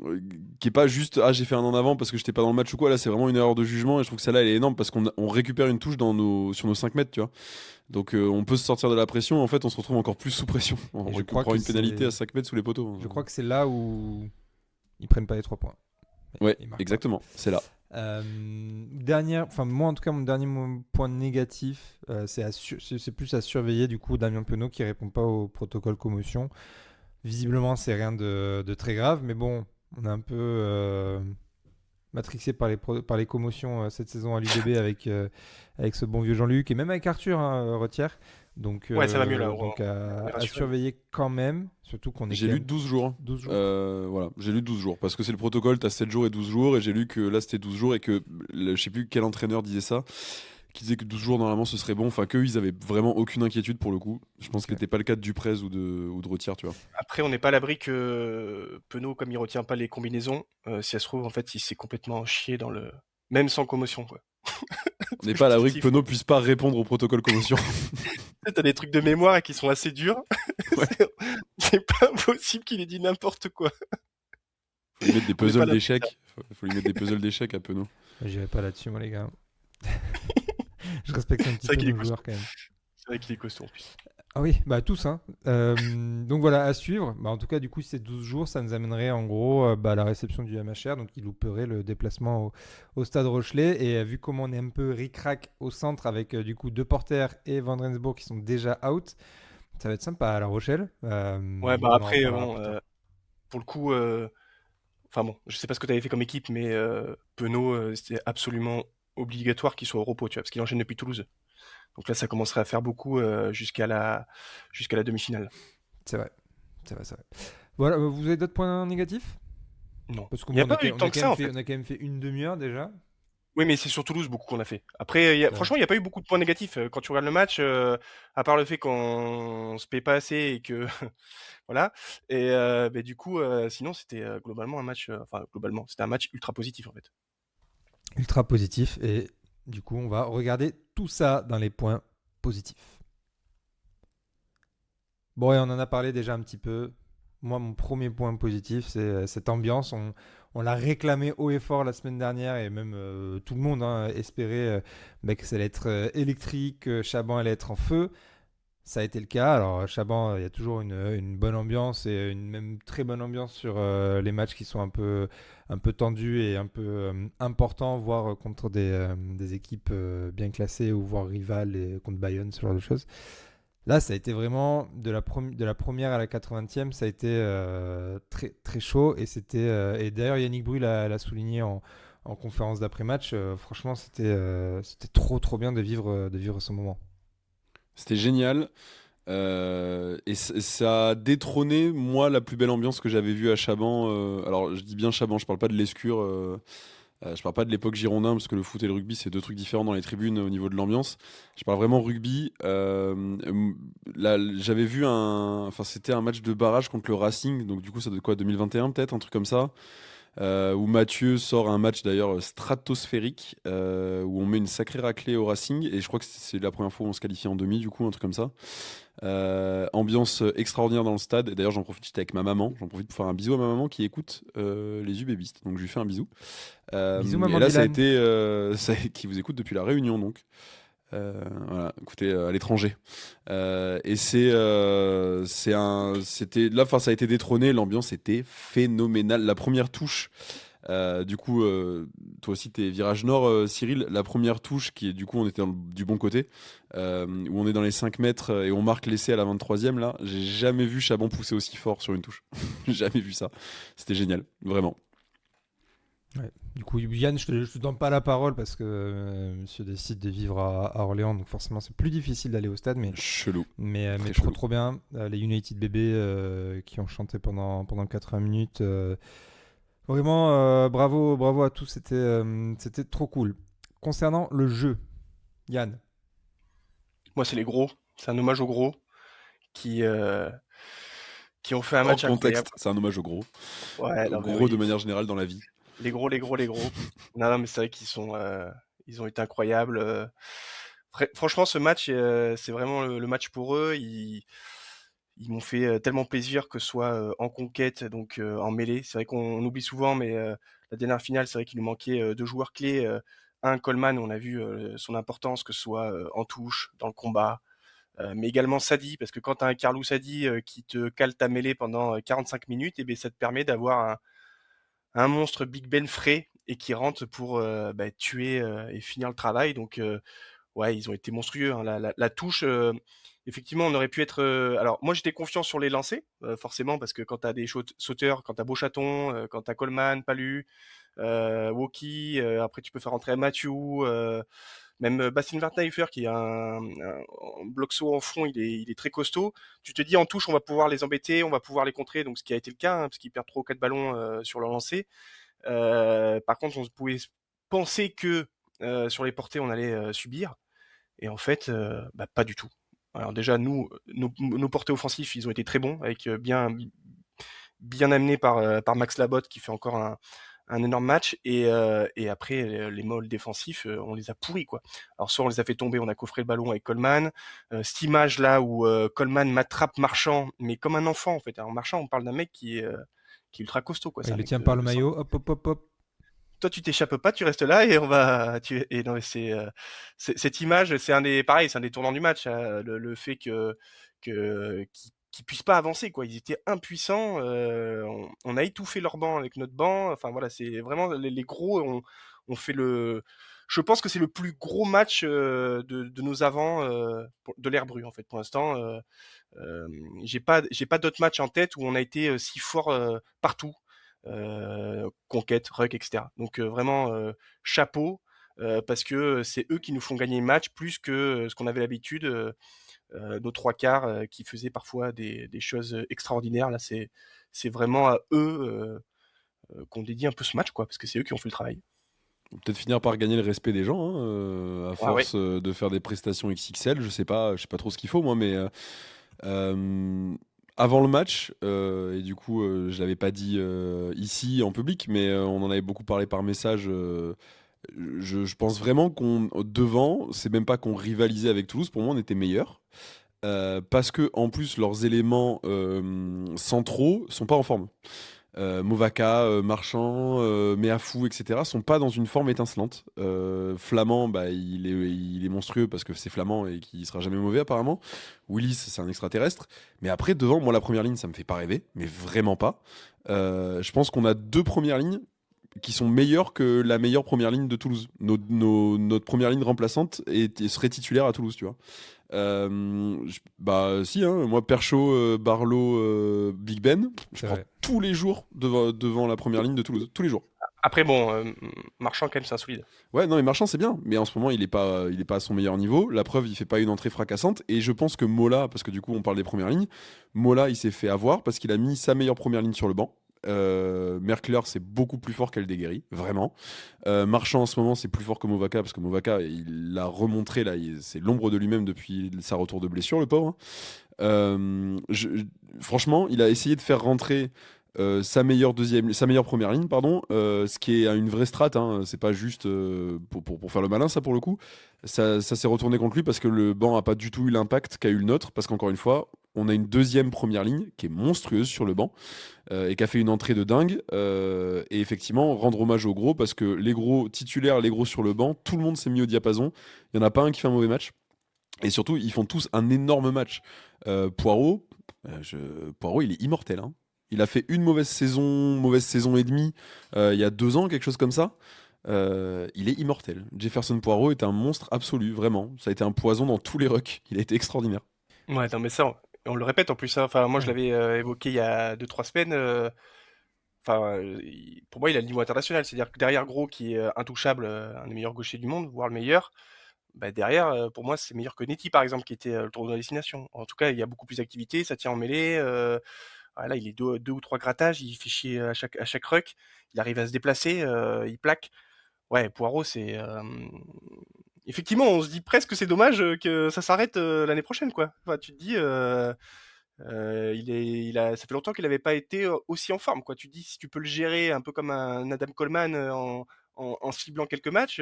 qui est pas juste j'ai fait un en avant parce que j'étais pas dans le match ou quoi. Là, c'est vraiment une erreur de jugement et je trouve que celle-là, elle est énorme parce qu'on récupère une touche sur nos 5 mètres, tu vois. Donc on peut se sortir de la pression. En fait, on se retrouve encore plus sous pression. On Et je crois prend que une pénalité c'est- à 5 mètres sous les poteaux. Je crois que c'est là où ils prennent pas les 3 points. Ouais, Ils marquent pas. exactement. C'est là. Moi en tout cas, mon dernier point négatif, c'est plus à surveiller du coup Damien Penaud qui répond pas au protocole commotion. Visiblement, c'est rien de très grave, mais bon, on est un peu matrixé par les commotions cette saison à l'UBB avec ce bon vieux Jean-Luc et même avec Arthur Retière. Donc, Ouais, ça va mieux là. donc On est à rassuré. surveiller quand même, surtout qu'on est J'ai quand lu même 12 jours. 12 jours. Voilà, j'ai lu 12 jours. Parce que c'est le protocole, t'as 7 jours et 12 jours. Et j'ai lu que là, c'était 12 jours et que je sais plus quel entraîneur disait ça. Qui disait que 12 jours, normalement, ce serait bon. Enfin, qu'eux, ils avaient vraiment aucune inquiétude pour le coup. Je pense que Ok. c'était pas le cas de Duprez ou de Retière, tu vois. Après, on n'est pas à l'abri que Penaud, comme il retient pas les combinaisons, si ça se trouve, en fait, il s'est complètement chié dans le. Même sans commotion, quoi. On n'est pas à Je l'abri dis, que Penaud puisse pas répondre au protocole commotion. T'as des trucs de mémoire qui sont assez durs. Ouais. C'est pas possible qu'il ait dit n'importe quoi. Faut lui mettre des On n'est pas puzzles là- d'échecs. Faut lui mettre des puzzles d'échecs à Penaud. J'irai pas là-dessus, moi, les gars. Je respecte un petit C'est vrai peu qu'il est nos joueurs quand même. C'est vrai qu'il est costaud en plus. Ah oui, bah tous. Hein. Donc voilà, à suivre. Bah, en tout cas, du coup, ces 12 jours, ça nous amènerait en gros à la réception du MHR. Donc il louperait le déplacement au stade Rochelet. Et vu comment on est un peu ric-rac au centre avec du coup deux porteurs et Van Rensburg qui sont déjà out, ça va être sympa à La Rochelle. Ouais, bah On en après, reparlera bon, plus tard. pour le coup, enfin bon, je sais pas ce que tu avais fait comme équipe, mais Penaud, c'était absolument obligatoire qu'il soit au repos, tu vois, parce qu'il enchaîne depuis Toulouse. Donc là, ça commencerait à faire beaucoup jusqu'à la demi-finale. C'est vrai. C'est vrai, c'est vrai. Voilà, vous avez d'autres points négatifs? Non. Parce Il n'y a on a pas eu tant que ça, en fait. on a quand même fait une demi-heure déjà. Oui, mais c'est sur Toulouse beaucoup qu'on a fait. Après, Ouais. franchement, il n'y a pas eu beaucoup de points négatifs. Quand tu regardes le match, à part le fait qu'on se paye pas assez et que voilà. Et bah, du coup, sinon, c'était globalement un match. Enfin, globalement, c'était un match ultra positif en fait. Ultra positif. Et du coup, on va regarder tout ça dans les points positifs. Bon, et on en a parlé déjà un petit peu. Moi, mon premier point positif, c'est cette ambiance. On l'a réclamé haut et fort la semaine dernière et même tout le monde espérait que ça allait être électrique, que Chaban allait être en feu. Ça a été le cas. Alors, Chaban, il y a toujours une bonne ambiance et une même très bonne ambiance sur les matchs qui sont un peu tendus et un peu importants, voire contre des équipes bien classées ou voire rivales et contre Bayonne, ce genre de choses. Là, ça a été vraiment de la première à la 80e, ça a été très, très chaud. Et d'ailleurs, Yannick Bru l'a souligné en conférence d'après-match. Franchement, c'était trop, trop bien de vivre ce moment. C'était génial. Et ça a détrôné, moi, la plus belle ambiance que j'avais vue à Chaban. Alors, je dis bien Chaban, je parle pas de l'Escure. Je parle pas de l'époque Girondin, parce que le foot et le rugby, c'est deux trucs différents dans les tribunes au niveau de l'ambiance. Je parle vraiment rugby. Là, j'avais vu Enfin, c'était un match de barrage contre le Racing, donc du coup, ça doit être quoi, 2021 peut-être, un truc comme ça. Où Mathieu sort un match d'ailleurs stratosphérique, où on met une sacrée raclée au Racing, et je crois que c'est la première fois où on se qualifie en demi, du coup, un truc comme ça. Ambiance extraordinaire dans le stade. Et d'ailleurs, j'en profite, j'étais avec ma maman. J'en profite pour faire un bisou à ma maman qui écoute les UBBistes. Donc, je lui fais un bisou. Bisous, Et maman là, ça a Dylan. été. Qui vous écoute depuis la Réunion, donc. Voilà, écoutez, à l'étranger. Et c'était là, enfin, ça a été détrôné. L'ambiance était phénoménale. La première touche Du coup, toi aussi, t'es virage nord, Cyril. La première touche, qui est du coup, on était du bon côté, où on est dans les 5 mètres et on marque l'essai à la 23e. Là, j'ai jamais vu Chabon pousser aussi fort sur une touche. Jamais vu ça. C'était génial, vraiment. Ouais. Du coup, Yann, je te donne pas la parole parce que monsieur décide de vivre à Orléans, donc forcément c'est plus difficile d'aller au stade, Chelou. mais Très trop chelou. trop bien. Les United bébés qui ont chanté pendant 80 minutes. Vraiment, bravo à tous, c'était trop cool. Concernant le jeu, Yann, Moi, c'est les gros. C'est un hommage aux gros qui, euh, qui ont fait un Hors match incroyable. contexte, c'est un hommage au gros. Ouais, non, mais Gros de oui. manière générale dans la vie. Les gros, les gros, les gros. Non, non, mais c'est vrai ils ont été incroyables. Franchement, ce match, c'est vraiment le match pour eux. Ils m'ont fait tellement plaisir, que ce soit en conquête, donc en mêlée. C'est vrai qu'on oublie souvent, mais la dernière finale, c'est vrai qu'il nous manquait deux joueurs clés. Un, Coleman, on a vu son importance, que ce soit en touche, dans le combat, mais également Sadi, parce que quand tu as un Carlou Sadi qui te cale ta mêlée pendant 45 minutes, et ben ça te permet d'avoir un monstre Big Ben frais et qui rentre pour tuer et finir le travail. Donc ouais, ils ont été monstrueux, hein. La touche, effectivement, on aurait pu être. Alors moi, j'étais confiant sur les lancers, forcément, parce que quand t'as des sauteurs, quand t'as Beauchaton, quand t'as Coleman, Palu, Woki, après tu peux faire entrer Matthew, même Bastien Wertheifer qui a un bloc saut en fond, il est très costaud. Tu te dis en touche, on va pouvoir les embêter, on va pouvoir les contrer, donc ce qui a été le cas, hein, parce qu'ils perdent 3 ou 4 ballons sur leur lancer. Par contre, on pouvait penser que sur les portées, on allait subir. Et en fait, pas du tout. Alors déjà, nous, nos portées offensifs, ils ont été très bons, avec bien amenés par Max Labotte, qui fait encore un énorme match. Et après, les molles défensifs, on les a pourris, quoi. Alors soit on les a fait tomber, on a coffré le ballon avec Coleman. Cette image là où Coleman m'attrape Marchand, mais comme un enfant en fait. Alors Marchand, on parle d'un mec qui est ultra costaud, quoi. C'est il un le mec tient par le de 100. maillot, hop hop hop hop. Toi, tu t'échappes pas, tu restes là et on va. Et non, mais cette image, pareil, c'est un des tournants du match, hein, le fait qu'ils puissent pas avancer, quoi. Ils étaient impuissants. On a étouffé leur banc avec notre banc. Enfin voilà, c'est vraiment les gros. On fait le. Je pense que c'est le plus gros match de nos avants de l'ère Bru en fait. Pour l'instant, euh, j'ai pas d'autres matchs en tête où on a été si fort partout. Conquête, ruck, etc. Donc vraiment chapeau, parce que c'est eux qui nous font gagner le match plus que ce qu'on avait l'habitude, nos trois quarts qui faisaient parfois des choses extraordinaires. Là, c'est vraiment à eux qu'on dédie un peu ce match, quoi, parce que c'est eux qui ont fait le travail. Peut-être finir par gagner le respect des gens, hein, à Ouais, ouais. force de faire des prestations XXL. Je sais pas trop ce qu'il faut moi, mais avant le match, et du coup, je l'avais pas dit ici en public, mais on en avait beaucoup parlé par message. Je pense vraiment qu'on devant, c'est même pas qu'on rivalisait avec Toulouse. Pour moi, on était meilleurs. Parce que en plus leurs éléments centraux sont pas en forme. Movaka, Marchand, Meafou, etc. sont pas dans une forme étincelante. Flamand, bah, il est monstrueux parce que c'est Flamand et qu'il sera jamais mauvais apparemment. Willis, c'est un extraterrestre. Mais après, devant, moi, la première ligne, ça me fait pas rêver, mais vraiment pas. Je pense qu'on a deux premières lignes qui sont meilleures que la meilleure première ligne de Toulouse. Notre première ligne remplaçante serait titulaire à Toulouse, tu vois. Bah si, hein, moi Perchaud, Barlow, Big Ben, je C'est prends vrai. tous les jours devant la première ligne de Toulouse, tous les jours. Après, bon, Marchand, quand même, c'est un solide. Ouais, non mais Marchand c'est bien, mais en ce moment il est pas à son meilleur niveau. La preuve, il fait pas une entrée fracassante et je pense que Mola, parce que du coup on parle des premières lignes, Mola il s'est fait avoir parce qu'il a mis sa meilleure première ligne sur le banc. Merkler c'est beaucoup plus fort qu'elle déguérit, vraiment. Marchand en ce moment c'est plus fort que Movaka parce que Movaka il l'a remontré là, c'est l'ombre de lui-même depuis sa retour de blessure, le pauvre. Franchement, il a essayé de faire rentrer sa meilleure première ligne, pardon, ce qui est une vraie strat, hein, c'est pas juste pour faire le malin, ça pour le coup. Ça s'est retourné contre lui parce que le banc a pas du tout eu l'impact qu'a eu le nôtre, parce qu'encore une fois, on a une deuxième première ligne qui est monstrueuse sur le banc et qui a fait une entrée de dingue. Et effectivement, rendre hommage aux gros, parce que les gros titulaires, les gros sur le banc, tout le monde s'est mis au diapason. Il n'y en a pas un qui fait un mauvais match. Et surtout, ils font tous un énorme match. Poirot, Poirot, il est immortel, hein. Il a fait une mauvaise saison et demie, il y a 2 ans, quelque chose comme ça. Il est immortel. Jefferson Poirot est un monstre absolu, vraiment. Ça a été un poison dans tous les rucks. Il a été extraordinaire. Ouais, non, mais ça, on le répète en plus, hein. Enfin, moi, je Ouais. l'avais évoqué il y a 2-3 semaines. Enfin, pour moi, il a le niveau international. C'est-à-dire que derrière Gros, qui est intouchable, un des meilleurs gauchers du monde, voire le meilleur, bah, derrière, pour moi, c'est meilleur que Netty, par exemple, qui était le tournoi de destination. En tout cas, il y a beaucoup plus d'activité, ça tient en mêlée. Voilà, il est deux ou trois grattages, il fait chier à chaque ruck. Il arrive à se déplacer, il plaque. Ouais, Poirot, c'est. Effectivement, on se dit presque que c'est dommage que ça s'arrête l'année prochaine, quoi. Enfin, tu te dis. Ça fait longtemps qu'il n'avait pas été aussi en forme, quoi. Tu te dis, si tu peux le gérer un peu comme un Adam Coleman en ciblant quelques matchs,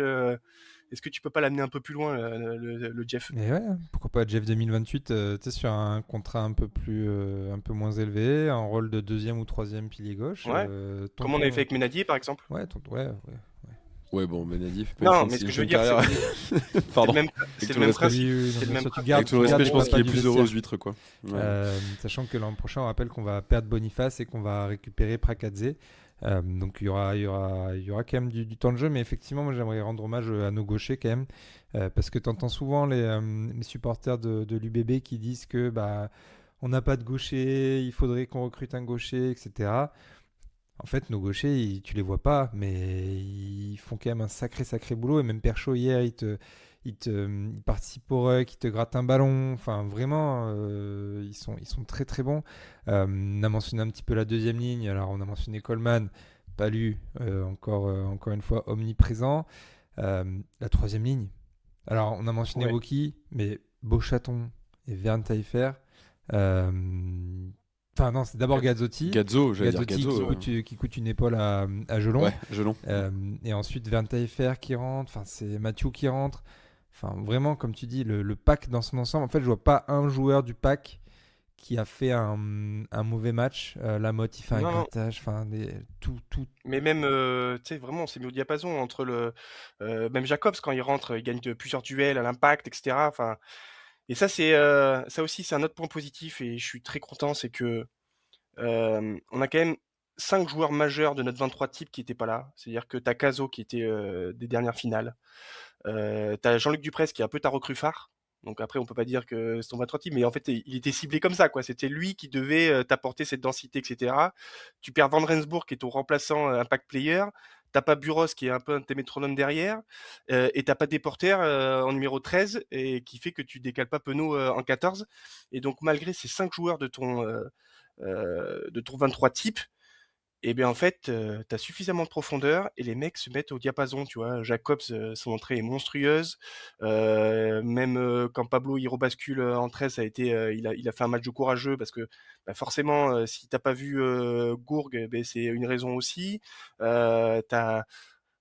est-ce que tu peux pas l'amener un peu plus loin, le Jeff? Mais ouais, pourquoi pas Jeff 2028, tu sais, sur un contrat un peu moins élevé, un rôle de deuxième ou troisième pilier gauche. Ouais. Comme on avait fait avec Menadier, par exemple. Ouais, ouais. Ouais, bon, Benadi fait pas Non, une mais ce fin que de je veux dire, carrière. c'est Pardon. le même, Avec c'est tout le le même respect. principe. Oui, C'est le même tu principe. gardes, Avec tout le respect, je pense pas qu'il est du plus heureux aux vestiaire. huîtres, quoi. Ouais. Sachant que l'an prochain, on rappelle qu'on va perdre Boniface et qu'on va récupérer Prakadze. Donc il y aura quand même du temps de jeu, mais effectivement, moi j'aimerais rendre hommage à nos gauchers quand même, parce que tu entends souvent les supporters de l'UBB qui disent que bah, on n'a pas de gaucher, il faudrait qu'on recrute un gaucher, etc. En fait, nos gauchers, tu les vois pas, mais ils font quand même un sacré boulot. Et même Perchaud hier, il participe au ruck, il te gratte un ballon. Enfin, vraiment, ils sont très bons. On a mentionné un petit peu la deuxième ligne. Alors, on a mentionné Coleman, Palu, encore une fois omniprésent. La troisième ligne. Alors, on a mentionné Ouais. Woki, mais Beauchaton et Verne Taillefer. Euh, Enfin, non, c'est d'abord Gazzotti. Gazzo, j'allais dire Gazzotti Gazzo. qui coûte une épaule à Gelon. Ouais, Gelon. Et ensuite, Verne Taillefer qui rentre. Enfin, c'est Mathieu qui rentre. Enfin, vraiment, comme tu dis, le pack dans son ensemble. En fait, je vois pas un joueur du pack qui a fait un mauvais match. Lamotte, il fait un Non, non. grattage. Enfin, tout. Mais même, tu sais, vraiment, on s'est mis au diapason entre même Jacobs, quand il rentre, il gagne plusieurs duels à l'impact, etc. Enfin, et ça, ça aussi, c'est un autre point positif et je suis très content, c'est que on a quand même 5 joueurs majeurs de notre 23 type qui étaient pas là. C'est-à-dire que tu as Caso qui était des dernières finales. Tu as Jean-Luc Duprez qui est un peu ta recrue phare. Donc après, on peut pas dire que c'est ton 23 type, mais en fait, il était ciblé comme ça, quoi. C'était lui qui devait t'apporter cette densité, etc. Tu perds Van Rensburg qui est ton remplaçant impact player. T'as pas Buros qui est un peu un de tes métronomes derrière. Et t'as pas Deporter en numéro 13 et qui fait que tu décales pas Penaud en 14. Et donc, malgré ces 5 joueurs de ton 23 type, et bien en fait, tu as suffisamment de profondeur et les mecs se mettent au diapason, tu vois. Jacobs, son entrée est monstrueuse. Même quand Pablo il rebascule en 13, ça a été, il a fait un match de courageux parce que bah, forcément, si t'as pas vu Gourg, ben, c'est une raison aussi. T'as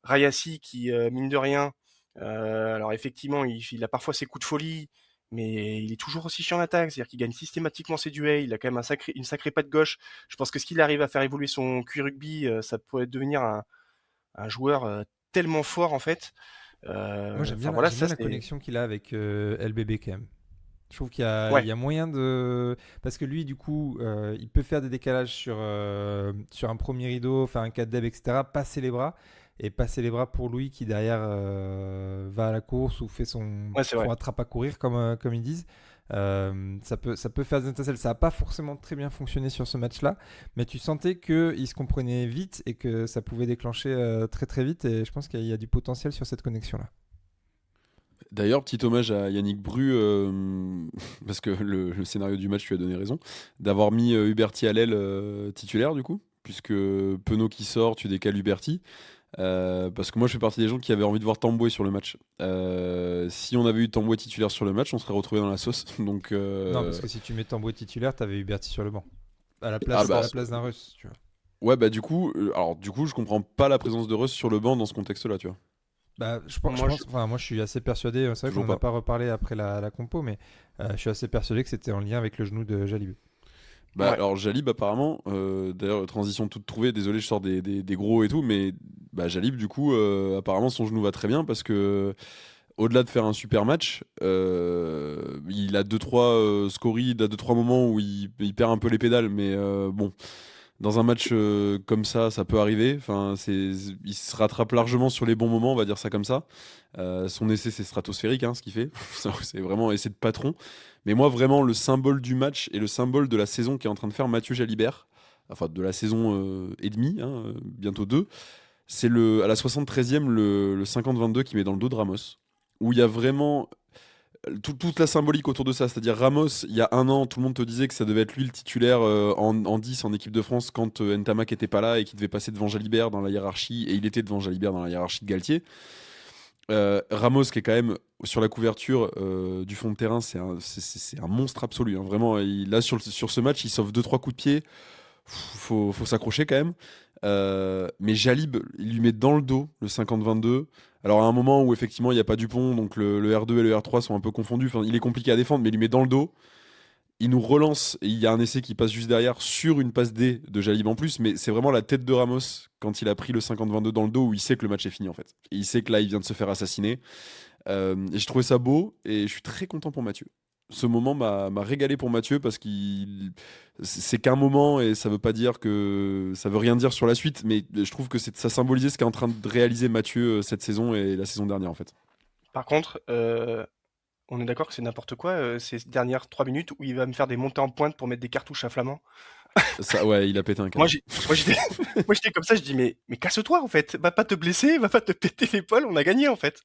Rayassi qui, mine de rien, alors effectivement, il a parfois ses coups de folie, mais il est toujours aussi chiant en attaque, c'est-à-dire qu'il gagne systématiquement ses duels, il a quand même une sacrée patte gauche. Je pense que ce qu'il arrive à faire évoluer son QI rugby, ça pourrait devenir un joueur tellement fort en fait. Moi, Enfin voilà, j'aime bien ça la c'est. connexion qu'il a avec LBB quand même. Je trouve il Ouais, y a moyen de. Parce que lui, du coup, il peut faire des décalages sur un premier rideau, faire un 4 deb, etc. Passer les bras. Et passer les bras pour Louis qui, derrière, va à la course ou fait son ouais, c'est vrai. attrape à courir, comme ils disent. Ça peut faire des étincelles. Ça n'a pas forcément très bien fonctionné sur ce match-là. Mais tu sentais qu'ils se comprenaient vite et que ça pouvait déclencher très vite. Et je pense qu'il y a du potentiel sur cette connexion-là. D'ailleurs, petit hommage à Yannick Bru, parce que le scénario du match lui a donné raison, d'avoir mis Huberti à l'aile titulaire, du coup, puisque Penaud qui sort, tu décales Huberti. Parce que moi, je fais partie des gens qui avaient envie de voir Tamboué sur le match. Si on avait eu Tamboué titulaire sur le match, on serait retrouvé dans la sauce. Donc, Non, parce que si tu mets Tamboué titulaire, t'avais Huberti sur le banc. À la ah place, bah, à la place d'un Russ, tu vois. ouais, bah du coup, je comprends pas la présence de Russ sur le banc dans ce contexte-là, tu vois. Bah, Moi, enfin, moi, je suis assez persuadé. C'est vrai qu'on Toujours n'en a pas. pas reparlé après la compo, mais je suis assez persuadé que c'était en lien avec le genou de Jalibé. Bah, ouais. alors Jalib apparemment, d'ailleurs transition toute trouvée, désolé je sors des gros et tout, mais bah, Jalib du coup apparemment son genou va très bien parce que au-delà de faire un super match, il a 2-3 scories, il a 2-3 moments où il perd un peu les pédales, mais bon, Dans un match comme ça peut arriver. Enfin, il se rattrape largement sur les bons moments, on va dire ça comme ça. Son essai, c'est stratosphérique, hein, ce qu'il fait. C'est vraiment essai de patron. Mais moi, vraiment, le symbole du match et le symbole de la saison qu'est en train de faire Mathieu Jalibert, enfin de la saison et demie, hein, bientôt 2, c'est à la 73e, le 50-22 qui met dans le dos de Ramos, où il y a vraiment toute la symbolique autour de ça. C'est-à-dire Ramos, il y a un an, tout le monde te disait que ça devait être lui le titulaire en 10 en équipe de France quand Ntamak était pas là et qu'il devait passer devant Jalibert dans la hiérarchie, et il était devant Jalibert dans la hiérarchie de Galtier. Ramos qui est quand même sur la couverture du fond de terrain, c'est un monstre absolu, hein. Vraiment, là sur ce match, il sauve 2-3 coups de pied. Faut s'accrocher quand même. Mais Jalib, il lui met dans le dos le 50-22. Alors à un moment où effectivement il n'y a pas Dupont, donc le R2 et le R3 sont un peu confondus. Enfin, il est compliqué à défendre, mais il lui met dans le dos. Il nous relance et il y a un essai qui passe juste derrière sur une passe D de Jalib en plus. Mais c'est vraiment la tête de Ramos quand il a pris le 50-22 dans le dos, où il sait que le match est fini en fait. Et il sait que là il vient de se faire assassiner. Et je trouvais ça beau et je suis très content pour Mathieu. Ce moment m'a régalé pour Mathieu parce qu'il c'est qu'un moment et ça veut pas dire que ça veut rien dire sur la suite, mais je trouve que ça symbolisait ce qu'est en train de réaliser Mathieu cette saison et la saison dernière en fait. Par contre, on est d'accord que c'est n'importe quoi, ces dernières 3 minutes où il va me faire des montées en pointe pour mettre des cartouches à Flamand. Ça, ouais, il a pété un Moi, câble. j'étais moi, j'étais comme ça, je dis: «Mais casse-toi, en fait, va pas te blesser, va pas te péter l'épaule, on a gagné, en fait».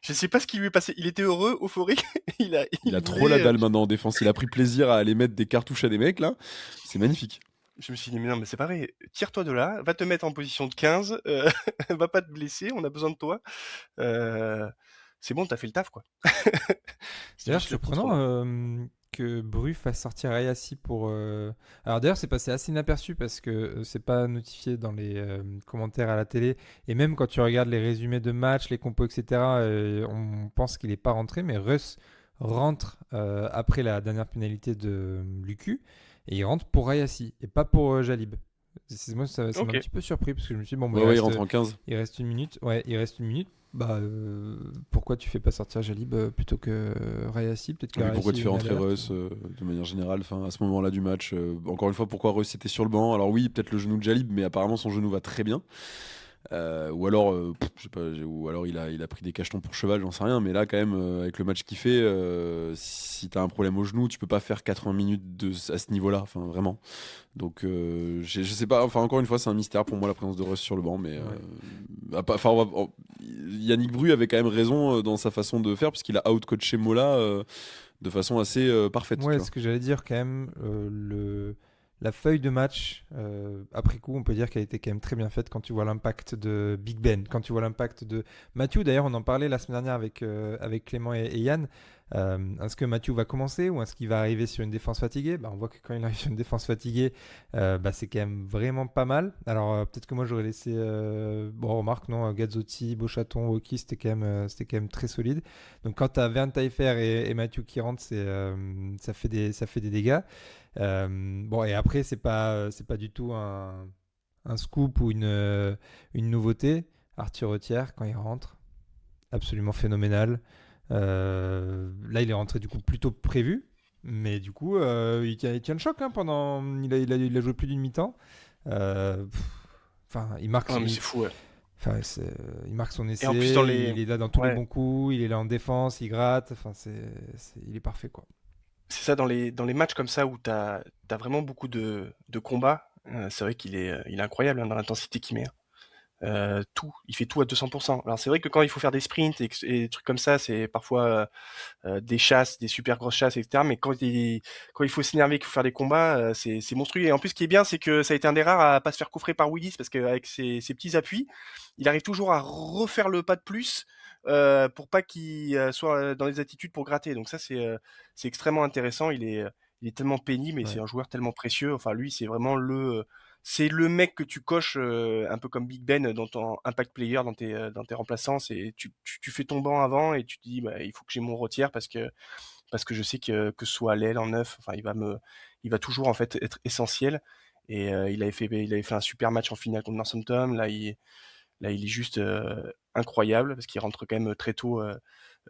Je sais pas ce qui lui est passé. Il était heureux, euphorique, Il a il trop la voulait, dalle maintenant en défense. Il a pris plaisir à aller mettre des cartouches à des mecs là. C'est magnifique. je me suis dit: «Mais non, mais c'est pareil, tire-toi de là, va te mettre en position de 15, va pas te blesser, on a besoin de toi, heu, c'est bon, tu as fait le taf, quoi». C'était D'ailleurs, juste le surprenant contre-là. que Bru fasse sortir Ayassi pour. Alors d'ailleurs, c'est passé assez inaperçu parce que c'est pas notifié dans les commentaires à la télé. Et même quand tu regardes les résumés de match, les compos, etc., on pense qu'il est pas rentré. Mais Russ rentre après la dernière pénalité de Lucu. Et il rentre pour Ayassi et pas pour Jalib. Moi, ça m'a un OK. petit peu surpris parce que je me suis dit, bon, bah, Ouais, ouais, il rentre en 15. il reste une minute. Ouais, il reste une minute. Bah, pourquoi tu fais pas sortir Jalib plutôt que Rayassi? Peut-être que Et puis pourquoi tu Rayassi fais est une rentrer alerte. Reus de manière générale, enfin, à ce moment-là du match. Encore une fois, pourquoi Reus était sur le banc? Alors oui, peut-être le genou de Jalib, mais apparemment son genou va très bien. Ou alors, je sais pas, ou alors il a pris des cachetons pour cheval, j'en sais rien. Mais là, quand même, avec le match qu'il fait, si t'as un problème au genou, tu peux pas faire 80 minutes à ce niveau-là, enfin vraiment. Donc, je sais pas. Enfin, encore une fois, c'est un mystère pour moi la présence de Reus sur le banc, mais Ouais. enfin, Yannick Bru avait quand même raison dans sa façon de faire, puisqu'il a outcoaché Mola de façon assez parfaite, tu Ouais, vois. ce que j'allais dire quand même, la feuille de match, après coup, on peut dire qu'elle était quand même très bien faite quand tu vois l'impact de Big Ben, quand tu vois l'impact de Mathieu. D'ailleurs, on en parlait la semaine dernière avec Clément et Yann. Est-ce que Mathieu va commencer ou est-ce qu'il va arriver sur une défense fatiguée? Bah, on voit que quand il arrive sur une défense fatiguée, bah, c'est quand même vraiment pas mal. Alors, peut-être que moi, j'aurais laissé. Bon, remarque, non, Gazzotti, Beauchaton, Woki, c'était quand même très solide. Donc quand tu as Verne Taillefer et Mathieu qui rentrent, ça fait des dégâts. Bon, et après, c'est pas du tout un scoop ou une nouveauté. Arthur Retière, quand il rentre, absolument phénoménal. Là, il est rentré du coup plus tôt que prévu. Mais du coup, il tient le choc hein, pendant. Il a joué plus d'une mi-temps. Enfin, il marque. Ah mais c'est fou, ouais. Enfin, il marque son Et en plus dans essai, les il est là dans tous les ouais, bons coups, il est là en défense, il gratte, enfin, il est parfait quoi. c'est ça dans les matchs comme ça où t'as vraiment beaucoup de combats, c'est vrai il est incroyable, hein, dans l'intensité qu'il met, hein. Tout, il fait tout à 200%. Alors c'est vrai que quand il faut faire des sprints et des trucs comme ça, c'est parfois, des chasses, des super grosses chasses, etc. Mais quand il faut s'énerver, qu'il faut faire des combats, c'est monstrueux. Et en plus, ce qui est bien, c'est que ça a été un des rares à pas se faire coffrer par Willis parce qu'avec ses petits appuis, il arrive toujours à refaire le pas de plus pour pas qu'il soit dans les attitudes pour gratter. Donc ça, c'est extrêmement intéressant. Il est tellement pénible et c'est Ouais. un joueur tellement précieux. Enfin, lui, c'est vraiment c'est le mec que tu coches un peu comme Big Ben dans ton impact player, dans tes remplaçants. C'est tu fais ton banc avant et tu te dis bah, il faut que j'ai mon retière parce que je sais que ce soit à l'aile en neuf, enfin il va toujours en fait être essentiel. Et il avait fait un super match en finale contre Northampton. Là il est juste incroyable parce qu'il rentre quand même très tôt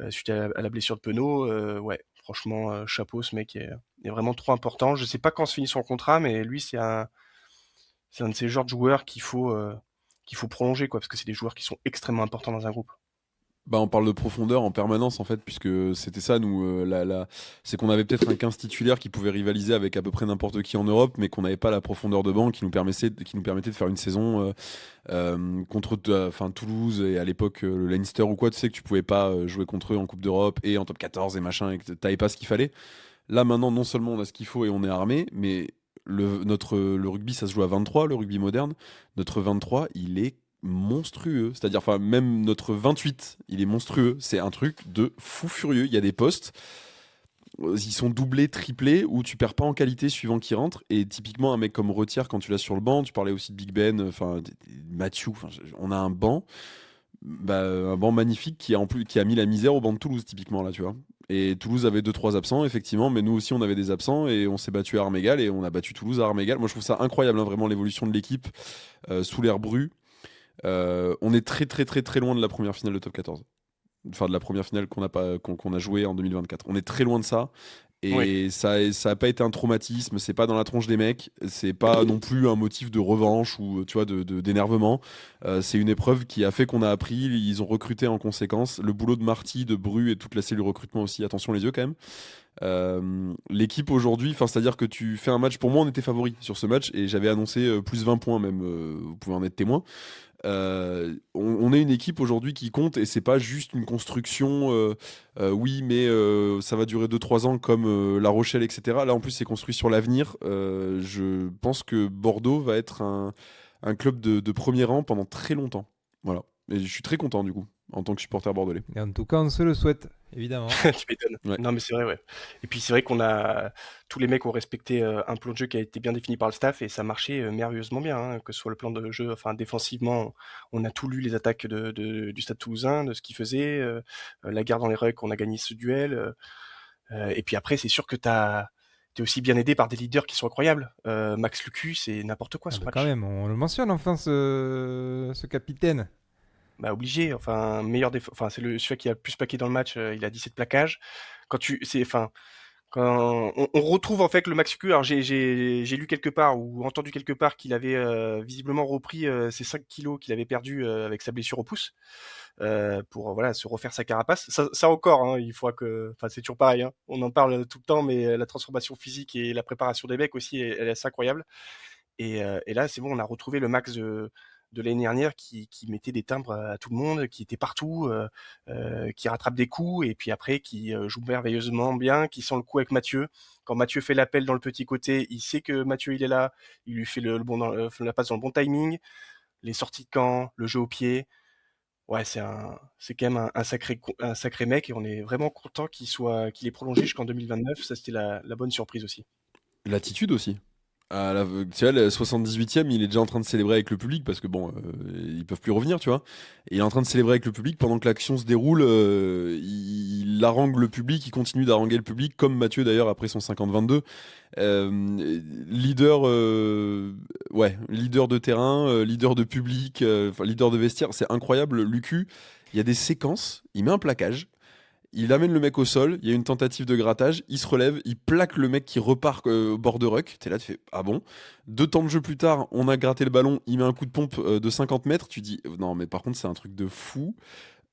suite à la blessure de Penaud. Ouais, franchement chapeau, ce mec est vraiment trop important. Je sais pas quand se finit son contrat, mais lui c'est un de ces genres de joueurs qu'il faut prolonger, quoi, parce que c'est des joueurs qui sont extrêmement importants dans un groupe. Bah, on parle de profondeur en permanence en fait, puisque c'était ça, nous, c'est qu'on avait peut-être un 15 titulaire qui pouvait rivaliser avec à peu près n'importe qui en Europe, mais qu'on n'avait pas la profondeur de banc qui nous permettait de faire une saison contre Toulouse et à l'époque le Leinster ou quoi, tu sais que tu pouvais pas jouer contre eux en Coupe d'Europe et en top 14 et machin, et que t'avais pas ce qu'il fallait. Là maintenant, non seulement on a ce qu'il faut et on est armé, mais le rugby ça se joue à 23, le rugby moderne. Notre 23, il est monstrueux. C'est-à-dire, enfin, même notre 28, il est monstrueux. C'est un truc de fou furieux. Il y a des postes, ils sont doublés, triplés, où tu perds pas en qualité suivant qui rentre. Et typiquement, un mec comme Retière, quand tu l'as sur le banc, tu parlais aussi de Big Ben, enfin, Mathieu, on a un banc magnifique qui a mis la misère au banc de Toulouse, typiquement, là, tu vois. Et Toulouse avait 2-3 absents, effectivement, mais nous aussi on avait des absents et on s'est battu à armes égales et on a battu Toulouse à armes égales. Moi je trouve ça incroyable, hein, vraiment l'évolution de l'équipe sous l'air Bru. On est très très très très loin de la première finale de top 14. Enfin de la première finale qu'on a joué en 2024. On est très loin de ça. Oui. Et ça a pas été un traumatisme, c'est pas dans la tronche des mecs, c'est pas non plus un motif de revanche ou tu vois d'énervement. C'est une épreuve qui a fait qu'on a appris, ils ont recruté en conséquence. Le boulot de Marty, de Bru et toute la cellule recrutement aussi, attention les yeux quand même. L'équipe aujourd'hui, c'est-à-dire que tu fais un match, pour moi on était favori sur ce match et j'avais annoncé plus 20 points même, vous pouvez en être témoin. On est une équipe aujourd'hui qui compte et c'est pas juste une construction. Oui, mais ça va durer 2-3 ans comme La Rochelle, etc. Là, en plus, c'est construit sur l'avenir. Je pense que Bordeaux va être un club de premier rang pendant très longtemps. Voilà. Et je suis très content du coup, en tant que supporter bordelais. Et en tout cas, on se le souhaite, évidemment. Tu m'étonnes. Ouais. Non, mais c'est vrai, ouais. Et puis c'est vrai qu'on a tous les mecs ont respecté un plan de jeu qui a été bien défini par le staff et ça marchait merveilleusement bien, hein, que ce soit le plan de jeu, enfin défensivement, on a tout lu les attaques du Stade Toulousain, de ce qu'ils faisaient, la guerre dans les rucks, on a gagné ce duel. Et puis après, c'est sûr que t'es aussi bien aidé par des leaders qui sont incroyables. Max Lucu, c'est n'importe quoi Ah ce bah match. quand même, on le mentionne enfin ce capitaine. Bah obligé, enfin enfin c'est celui qui a le plus plaqué dans le match, il a 17 plaquages. Quand on retrouve en fait le Max Q, alors j'ai lu quelque part ou entendu quelque part qu'il avait visiblement repris ses 5 kilos qu'il avait perdu avec sa blessure au pouce pour voilà se refaire sa carapace. Ça encore, hein, il faudra que, enfin c'est toujours pareil, hein, on en parle tout le temps, mais la transformation physique et la préparation des mecs aussi, elle est assez incroyable. Et là c'est bon, on a retrouvé le Max de l'année dernière qui mettait des timbres à tout le monde, qui était partout, qui rattrape des coups et puis après qui joue merveilleusement bien, qui sent le coup avec Mathieu. Quand Mathieu fait l'appel dans le petit côté, il sait que Mathieu il est là, il lui fait la passe dans le bon timing, les sorties de camp, le jeu au pied. Ouais, c'est quand même un sacré mec et on est vraiment content qu'il ait prolongé jusqu'en 2029. Ça c'était la bonne surprise aussi. L'attitude aussi. Tu vois, le 78e, il est déjà en train de célébrer avec le public parce que bon, ils peuvent plus revenir, tu vois. Et il est en train de célébrer avec le public pendant que l'action se déroule. Il harangue le public, il continue d'haranguer le public, comme Mathieu d'ailleurs après son 50-22. Leader, leader de terrain, leader de public, leader de vestiaire, c'est incroyable. Lucu, il y a des séquences, il met un plaquage. Il amène le mec au sol, il y a une tentative de grattage, il se relève, il plaque le mec qui repart au bord de ruck. T'es là, tu fais ah bon. 2 temps de jeu plus tard, on a gratté le ballon, il met un coup de pompe de 50 mètres. Tu dis non, mais par contre, c'est un truc de fou.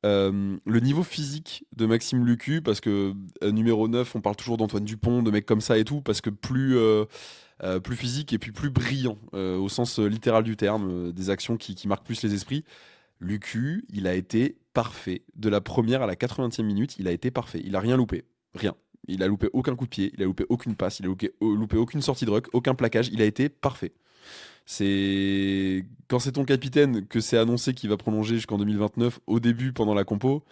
Le niveau physique de Maxime Lucu, parce que numéro 9, on parle toujours d'Antoine Dupont, de mecs comme ça et tout, parce que plus physique et puis plus brillant, au sens littéral du terme, des actions qui marquent plus les esprits. Lucu, il a été parfait. De la première à la 80e minute, il a été parfait. Il a rien loupé. Rien. Il a loupé aucun coup de pied, il a loupé aucune passe, il a loupé aucune sortie de ruck, aucun plaquage. Il a été parfait. C'est quand c'est ton capitaine que c'est annoncé qu'il va prolonger jusqu'en 2029 au début pendant la compo.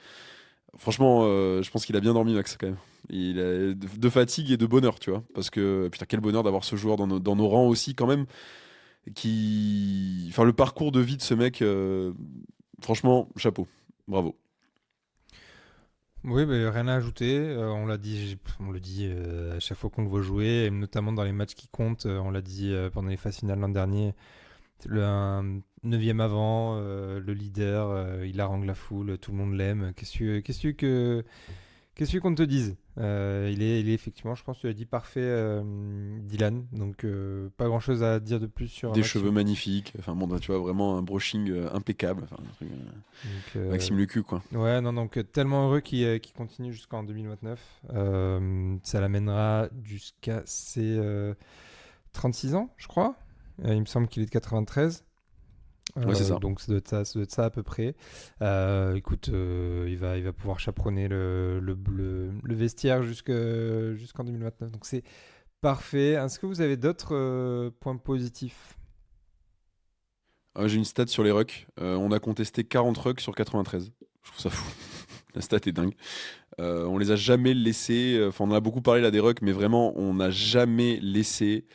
Franchement, je pense qu'il a bien dormi Max quand même. Il a de fatigue et de bonheur, tu vois. Parce que putain, quel bonheur d'avoir ce joueur dans nos rangs aussi quand même. Enfin, le parcours de vie de ce mec, franchement, chapeau, bravo. Oui, mais rien à ajouter. On le dit à chaque fois qu'on le voit jouer, et notamment dans les matchs qui comptent. On l'a dit pendant les phases finales l'an dernier. Un 9e avant, le leader, il harangue la foule, tout le monde l'aime. Qu'est-ce que Qu'est-ce qu'on te dise? Il est effectivement, je pense que tu l'as dit parfait, Dylan. Donc, pas grand-chose à dire de plus sur Des Maxime. cheveux magnifiques. Enfin bon, tu vois, vraiment un brushing impeccable. Enfin, un truc, Donc, Maxime Lucu, quoi. ouais, non, donc tellement heureux qu'il continue jusqu'en 2029. Ça l'amènera jusqu'à ses 36 ans, je crois. Il me semble qu'il est de 93. Ouais, c'est ça. Donc ça doit être ça à peu près. Écoute, il va pouvoir chaperonner le vestiaire jusqu'en 2029. Donc c'est parfait. Est-ce que vous avez d'autres points positifs? J'ai une stat sur les rucks. On a contesté 40 rucks sur 93. Je trouve ça fou. La stat est dingue. On les a jamais laissés. Enfin, on en a beaucoup parlé là des rucks, mais vraiment, on n'a jamais laissé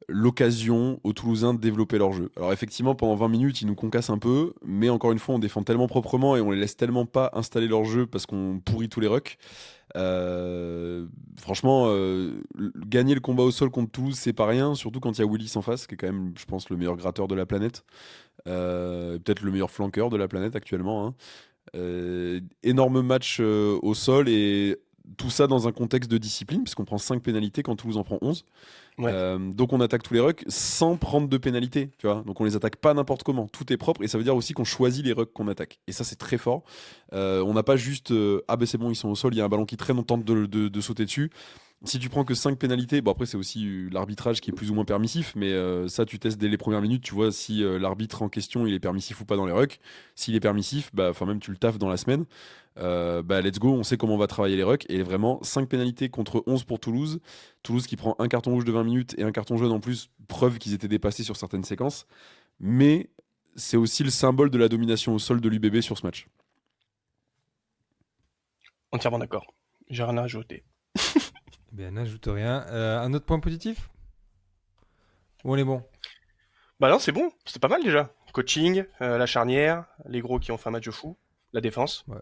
l'occasion aux Toulousains de développer leur jeu. Alors effectivement, pendant 20 minutes, ils nous concassent un peu, mais encore une fois, on défend tellement proprement et on les laisse tellement pas installer leur jeu parce qu'on pourrit tous les rucks. Franchement, gagner le combat au sol contre Toulouse, c'est pas rien, surtout quand il y a Willis en face, qui est quand même, je pense, le meilleur gratteur de la planète. Peut-être le meilleur flanqueur de la planète actuellement, hein. Énorme match au sol et tout ça dans un contexte de discipline, puisqu'on prend 5 pénalités quand Toulouse en prend 11. Ouais. Donc on attaque tous les rucks sans prendre de pénalité, tu vois. Donc on les attaque pas n'importe comment, tout est propre et ça veut dire aussi qu'on choisit les rucks qu'on attaque. Et ça c'est très fort. On n'a pas juste ah ben c'est bon ils sont au sol, il y a un ballon qui traîne, on tente de sauter dessus. Si tu prends que 5 pénalités, bon après c'est aussi l'arbitrage qui est plus ou moins permissif, mais ça tu testes dès les premières minutes, tu vois si l'arbitre en question il est permissif ou pas dans les rucks. S'il est permissif, bah enfin même tu le taffes dans la semaine. Bah let's go, on sait comment on va travailler les rucks. Et vraiment 5 pénalités contre 11 pour Toulouse. Toulouse qui prend un carton rouge de 20 minutes et un carton jaune en plus, preuve qu'ils étaient dépassés sur certaines séquences. Mais c'est aussi le symbole de la domination au sol de l'UBB sur ce match. Entièrement d'accord. J'ai rien à ajouter. Ben, n'ajoute rien. Un autre point positif? Ou on est bon? Bah non, c'est bon, c'est pas mal déjà. Coaching, la charnière, les gros qui ont fait un match de fou, la défense. Ouais.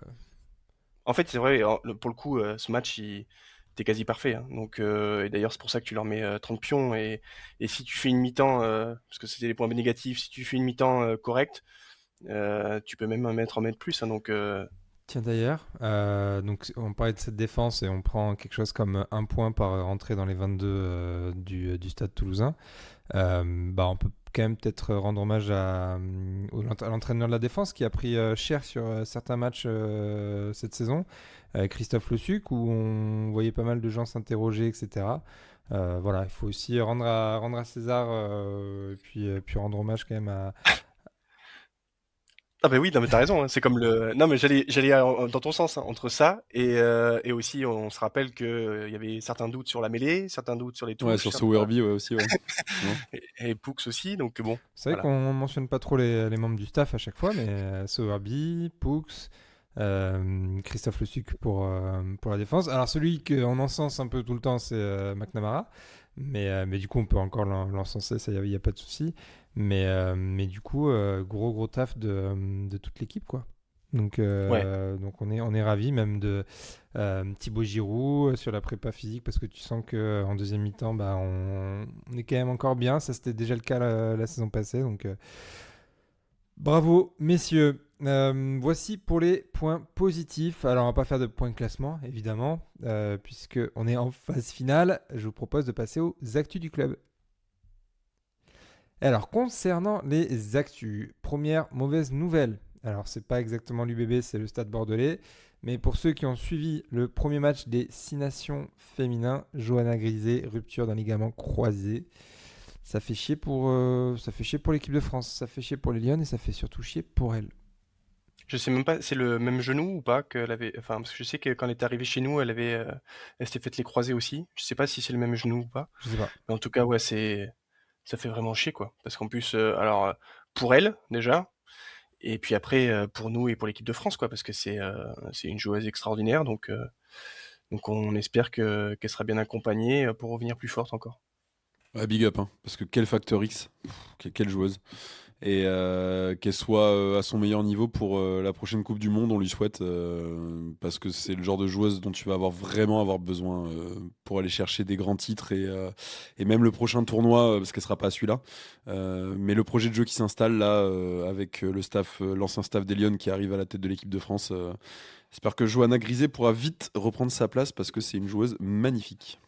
En fait, c'est vrai, pour le coup, ce match, il était quasi parfait, hein. Donc, et d'ailleurs, c'est pour ça que tu leur mets 30 pions. Et si tu fais une mi-temps, parce que c'était les points négatifs, si tu fais une mi-temps correcte, tu peux même en mettre plus, hein. Donc, Tiens d'ailleurs, donc on parlait de cette défense et on prend quelque chose comme un point par rentrée dans les 22 du stade toulousain. Bah, on peut quand même peut-être rendre hommage à l'entraîneur de la défense qui a pris cher sur certains matchs cette saison, Christophe Le Suc, où on voyait pas mal de gens s'interroger, etc. Voilà, il faut aussi rendre à César et puis rendre hommage quand même à. ah bah oui, non mais t'as raison, hein. C'est comme le. Non mais j'allais dans ton sens, hein, entre ça et aussi on se rappelle que il y avait certains doutes sur la mêlée, certains doutes sur les Ouais, touches, sur Sowerby, ouais, aussi, ouais. Non. et Poux aussi, donc bon, C'est vrai voilà. qu'on mentionne pas trop les membres du staff à chaque fois, mais Sowerby, Poux, Christophe Le Suc pour la défense. Alors celui qu'on encense un peu tout le temps, c'est McNamara. Mais du coup, on peut encore l'encenser, ça, il n'y a pas de souci. Mais du coup, gros taf de toute l'équipe, quoi. Donc Ouais. on est ravis même de Thibaut Giroud sur la prépa physique parce que tu sens qu'en deuxième mi-temps, bah, on est quand même encore bien. Ça, c'était déjà le cas la saison passée. Donc bravo, messieurs. Voici pour les points positifs. Alors, on va pas faire de points de classement, évidemment, puisque on est en phase finale. Je vous propose de passer aux actus du club. Alors, concernant les actus, première mauvaise nouvelle. Alors, c'est pas exactement l'UBB, c'est le Stade Bordelais. Mais pour ceux qui ont suivi le premier match des 6 nations féminins, Johanna Grisé, rupture d'un ligament croisé. Ça fait chier pour l'équipe de France, ça fait chier pour les Lyonnes et ça fait surtout chier pour elle. Je sais même pas, c'est le même genou ou pas qu'elle avait. Enfin, parce que je sais que quand elle est arrivée chez nous, elle s'était fait les croiser aussi. Je sais pas si c'est le même genou ou pas. Je sais pas. Mais en tout cas, ouais, ça fait vraiment chier, quoi. Parce qu'en plus, alors, pour elle, déjà, et puis après, pour nous et pour l'équipe de France, quoi, parce que c'est une joueuse extraordinaire, donc on espère qu'elle sera bien accompagnée pour revenir plus forte encore. Ouais, big up, hein, parce que quel facteur X, quelle joueuse. Et qu'elle soit à son meilleur niveau pour la prochaine Coupe du Monde, on lui souhaite, parce que c'est le genre de joueuse dont tu vas vraiment avoir besoin pour aller chercher des grands titres et même le prochain tournoi, parce qu'elle sera pas à celui-là. Mais le projet de jeu qui s'installe là, avec le staff, l'ancien staff des Lions qui arrive à la tête de l'équipe de France, j'espère que Johanna Grisé pourra vite reprendre sa place parce que c'est une joueuse magnifique.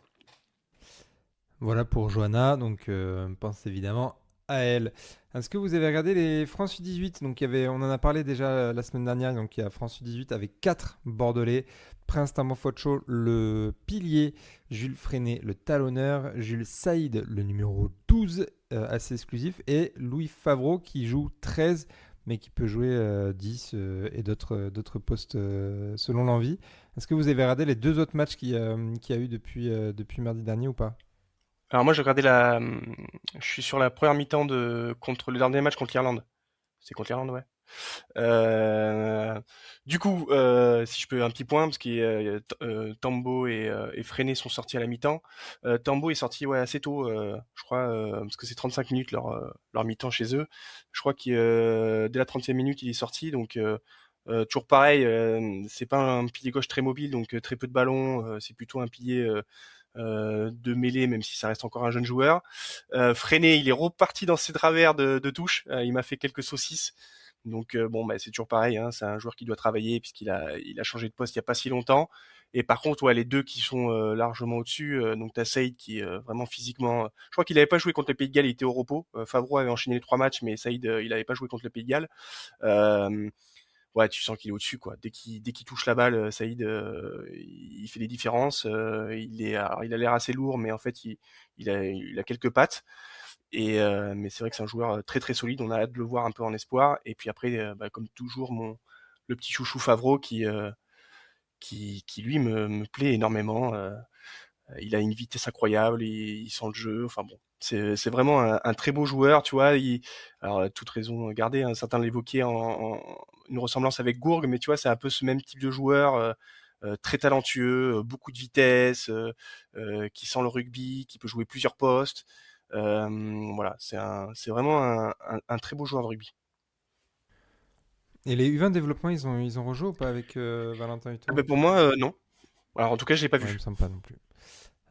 Voilà pour Johanna, donc on pense évidemment à elle. Est-ce que vous avez regardé les France U18? Donc on en a parlé déjà la semaine dernière, donc il y a France U18 avec 4 Bordelais, Prince Tamofocho, le pilier, Jules Freinet, le talonneur, Jules Saïd, le numéro 12, assez exclusif, et Louis Favreau qui joue 13, mais qui peut jouer 10 et d'autres postes selon l'envie. Est-ce que vous avez regardé les 2 autres matchs qu'il y a eu depuis mardi dernier ou pas? Alors moi, je suis sur la première mi-temps contre le dernier match contre l'Irlande. C'est contre l'Irlande, ouais. Euh, du coup, si je peux un petit point, parce que Tambo et Freinet sont sortis à la mi-temps. Tambo est sorti ouais, assez tôt, je crois, parce que c'est 35 minutes leur mi-temps chez eux. Je crois que dès la 30e minute, il est sorti. Donc toujours pareil, c'est pas un pilier gauche très mobile, donc très peu de ballons. C'est plutôt un pilier de mêlée, même si ça reste encore un jeune joueur. Freinet, il est reparti dans ses travers de touche. Il m'a fait quelques saucisses. Donc bon, bah, c'est toujours pareil, hein, c'est un joueur qui doit travailler puisqu'il a changé de poste il y a pas si longtemps. Et par contre, ouais, les deux qui sont largement au-dessus, donc t'as Saïd qui est vraiment physiquement. Je crois qu'il n'avait pas joué contre le Pays de Galles, il était au repos. Favreau avait enchaîné les 3 matchs, mais Saïd, il n'avait pas joué contre le Pays de Galles. Euh, ouais, tu sens qu'il est au-dessus, quoi. Dès qu'il touche la balle, Saïd, il fait des différences. Alors, il a l'air assez lourd, mais en fait, il a quelques pattes. Mais c'est vrai que c'est un joueur très très solide. On a hâte de le voir un peu en espoir. Et puis après, bah, comme toujours, le petit chouchou Favreau qui lui me plaît énormément. Il a une vitesse incroyable, il sent le jeu. Enfin bon, c'est vraiment un très beau joueur, tu vois. Alors toute raison gardée, hein, certains l'évoquaient une ressemblance avec Gourg, mais tu vois, c'est un peu ce même type de joueur, très talentueux, beaucoup de vitesse, qui sent le rugby, qui peut jouer plusieurs postes. Voilà, c'est vraiment un très beau joueur de rugby. Et les U20 développement, ils ont rejoué ou pas avec Valentin Ah Huteau? ben pour moi, non. Alors en tout cas, je l'ai pas Ouais, il me vu. semble pas non plus.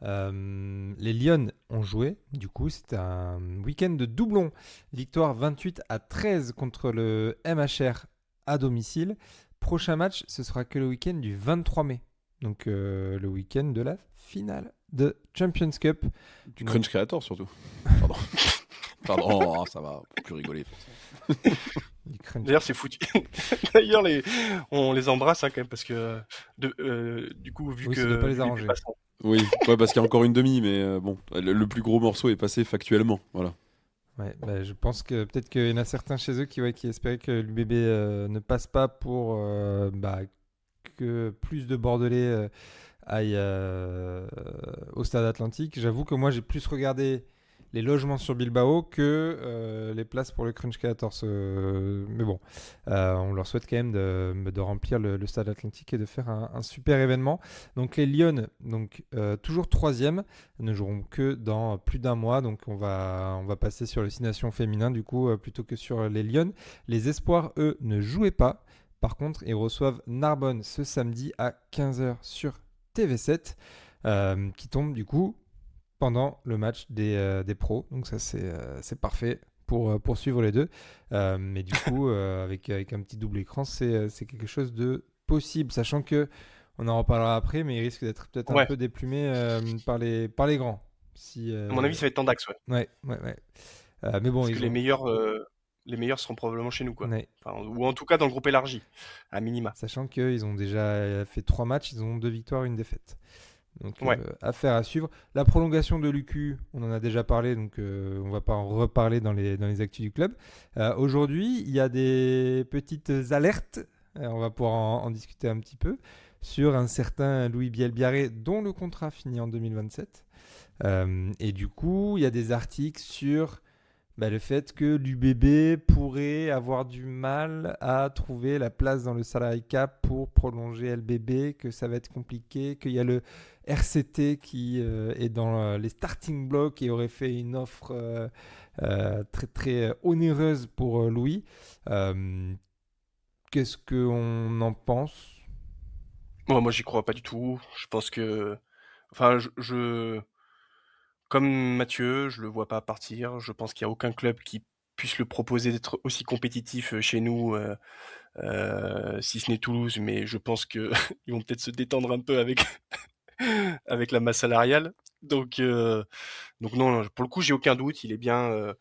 Les Lions ont joué, du coup, c'était un week-end de doublon. Victoire 28-13 contre le MHR à domicile. Prochain match, ce sera que le week-end du 23 mai. Donc le week-end de la finale de Champions Cup. Du Donc, Crunch Creator surtout. Pardon. Pardon, ça va, faut plus rigoler. du crunch. D'ailleurs, c'est foutu. D'ailleurs, on les embrasse hein, quand même parce que du coup, vu Oui, ça que doit pas les vu les arranger. déplacements. Oui, ouais, parce qu'il y a encore une demi, mais bon, le plus gros morceau est passé factuellement. Voilà. Ouais, bah, je pense que peut-être qu'il y en a certains chez eux qui espéraient que l'UBB ne passe pas pour que plus de Bordelais aillent au Stade Atlantique. J'avoue que moi j'ai plus regardé les logements sur Bilbao que les places pour le Crunch 14. Mais bon, on leur souhaite quand même de remplir le Stade Atlantique et de faire un super événement. Donc les Lions, donc, toujours troisième, ne joueront que dans plus d'un mois. Donc on va passer sur le Six Nations féminin du coup plutôt que sur les Lions. Les Espoirs, eux, ne jouaient pas. Par contre, ils reçoivent Narbonne ce samedi à 15h sur TV7, qui tombe du coup pendant le match des pros. Donc ça, c'est parfait pour poursuivre les deux. Mais du coup, avec un petit double écran, c'est quelque chose de possible, sachant que on en reparlera après, mais il risque d'être peut-être un Ouais. peu déplumé par les grands. Si, À mon avis, ça va être Tandax, ouais. ouais, ouais, ouais. Mais bon, Parce que ils ont. les meilleurs seront probablement chez nous, quoi. Ouais. Enfin, ou en tout cas dans le groupe élargi, à minima. Sachant qu'ils ont déjà fait 3 matchs, ils ont 2 victoires, une défaite. Donc, Ouais. affaire à suivre. La prolongation de l'UQ, on en a déjà parlé, donc on va pas en reparler dans les actus du club. Aujourd'hui, il y a des petites alertes, on va pouvoir en discuter un petit peu, sur un certain Louis Bielbiarré, dont le contrat finit en 2027. Et du coup, il y a des articles sur le fait que l'UBB pourrait avoir du mal à trouver la place dans le salary cap pour prolonger LBB, que ça va être compliqué, qu'il y a le RCT qui est dans les starting blocks et aurait fait une offre très très onéreuse pour Louis. Euh, Qu'est-ce qu'on en pense? Moi, j'y crois pas du tout. Je pense que, enfin, comme Mathieu, je le vois pas partir. Je pense qu'il y a aucun club qui puisse le proposer d'être aussi compétitif chez nous, si ce n'est Toulouse. Mais je pense que ils vont peut-être se détendre un peu avec avec la masse salariale. Donc non, pour le coup, j'ai aucun doute. Il est bien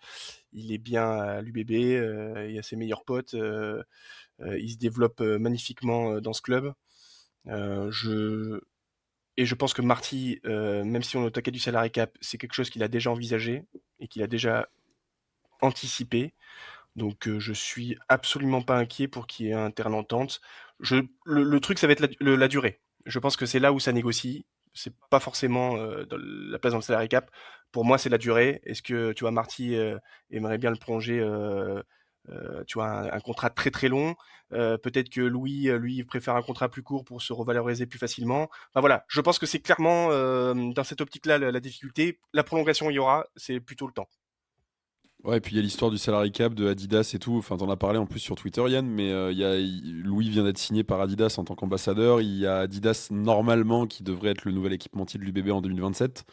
à l'UBB. Il a ses meilleurs potes. Il se développe magnifiquement dans ce club. Je Et je pense que Marty, même si on est au taquet du salary cap, c'est quelque chose qu'il a déjà envisagé et qu'il a déjà anticipé. Donc je suis absolument pas inquiet pour qu'il y ait un terrain d'entente. Le truc, ça va être la durée. Je pense que c'est là où ça négocie. C'est pas forcément dans la place dans le salary cap. Pour moi, c'est la durée. Est-ce que tu vois Marty aimerait bien le prolonger, tu vois, un contrat très très long. Peut-être que Louis, lui, préfère un contrat plus court pour se revaloriser plus facilement. Enfin voilà, je pense que c'est clairement dans cette optique-là la difficulté. La prolongation, il y aura, c'est plutôt le temps. Ouais, et puis il y a l'histoire du salary cap de Adidas et tout. Enfin, t'en as parlé en plus sur Twitter, Yann, mais Louis vient d'être signé par Adidas en tant qu'ambassadeur. Il y a Adidas normalement qui devrait être le nouvel équipementier de l'UBB en 2027.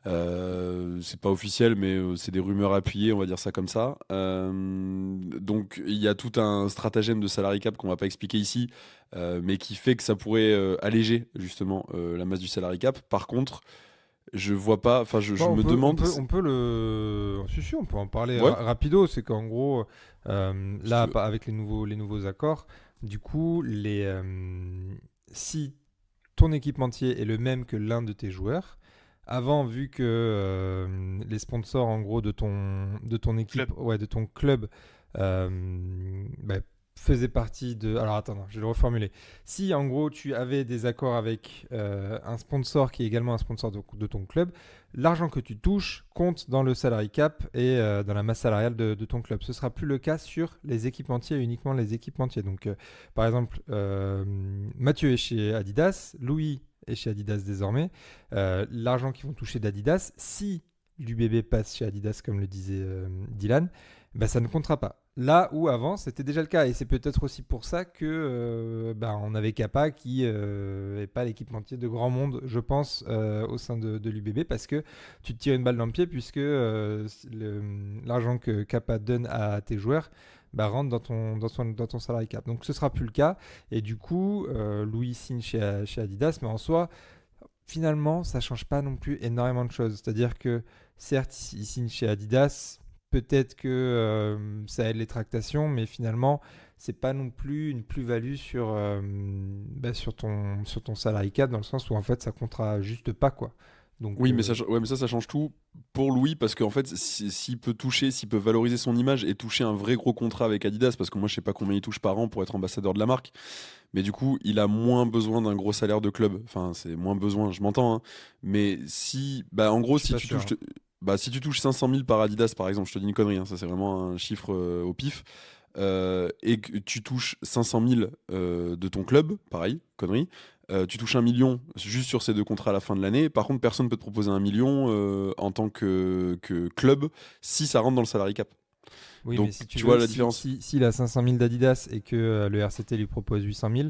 C'est pas officiel, mais c'est des rumeurs appuyées, on va dire ça comme ça. Donc il y a tout un stratagème de salary cap qu'on va pas expliquer ici, mais qui fait que ça pourrait alléger justement la masse du salary cap. Par contre, je vois pas, enfin je Bon, me demande. on peut le. Si, on peut en parler Ouais, rapido. C'est qu'en gros, si tu là, veux. avec les nouveaux accords, du coup, si ton équipementier est le même que l'un de tes joueurs, avant, vu que les sponsors, en gros, de ton Club. équipe, ouais, de ton club, euh, bah, faisaient partie de. Alors, attends, non, je vais le reformuler. Si, en gros, tu avais des accords avec un sponsor qui est également un sponsor de ton club, l'argent que tu touches compte dans le salary cap et dans la masse salariale de ton club. Ce sera plus le cas sur les équipementiers et uniquement les équipementiers. Donc, par exemple, Mathieu est chez Adidas, Louis est chez Adidas désormais. L'argent qu'ils vont toucher d'Adidas, si l'UBB passe chez Adidas, comme le disait Dylan, bah, ça ne comptera pas. Là où avant, c'était déjà le cas. Et c'est peut-être aussi pour ça que on avait Kappa qui n'est pas l'équipementier de grand monde, je pense, au sein de l'UBB, parce que tu te tires une balle dans le pied, puisque l'argent que Kappa donne à tes joueurs rentre dans ton salary cap. Donc ce sera plus le cas. Et du coup, Louis signe chez Adidas, mais en soi, finalement, ça change pas non plus énormément de choses. C'est-à-dire que certes, il signe chez Adidas, peut-être que ça aide les tractations, mais finalement, c'est pas non plus une plus-value sur ton salary cap, dans le sens où en fait, ça comptera juste pas, quoi. Donc, Oui, mais ouais, mais ça change tout pour Louis parce qu'en fait, s'il peut toucher, s'il peut valoriser son image et toucher un vrai gros contrat avec Adidas, parce que moi, je sais pas combien il touche par an pour être ambassadeur de la marque, mais du coup, il a moins besoin d'un gros salaire de club. Enfin, c'est moins besoin, je m'entends, hein. Mais si, bah, en gros, je suis pas sûr, hein. si tu touches 500 000 par Adidas, par exemple, je te dis une connerie, hein, ça c'est vraiment un chiffre au pif, et que tu touches 500 000 de ton club, pareil, connerie. Tu touches 1 million juste sur ces deux contrats à la fin de l'année. Par contre, personne ne peut te proposer 1 million en tant que club si ça rentre dans le salary cap. Oui, mais Donc, si tu tu veux, vois la différence? s'il a 500 000 d'Adidas et que le RCT lui propose 800 000,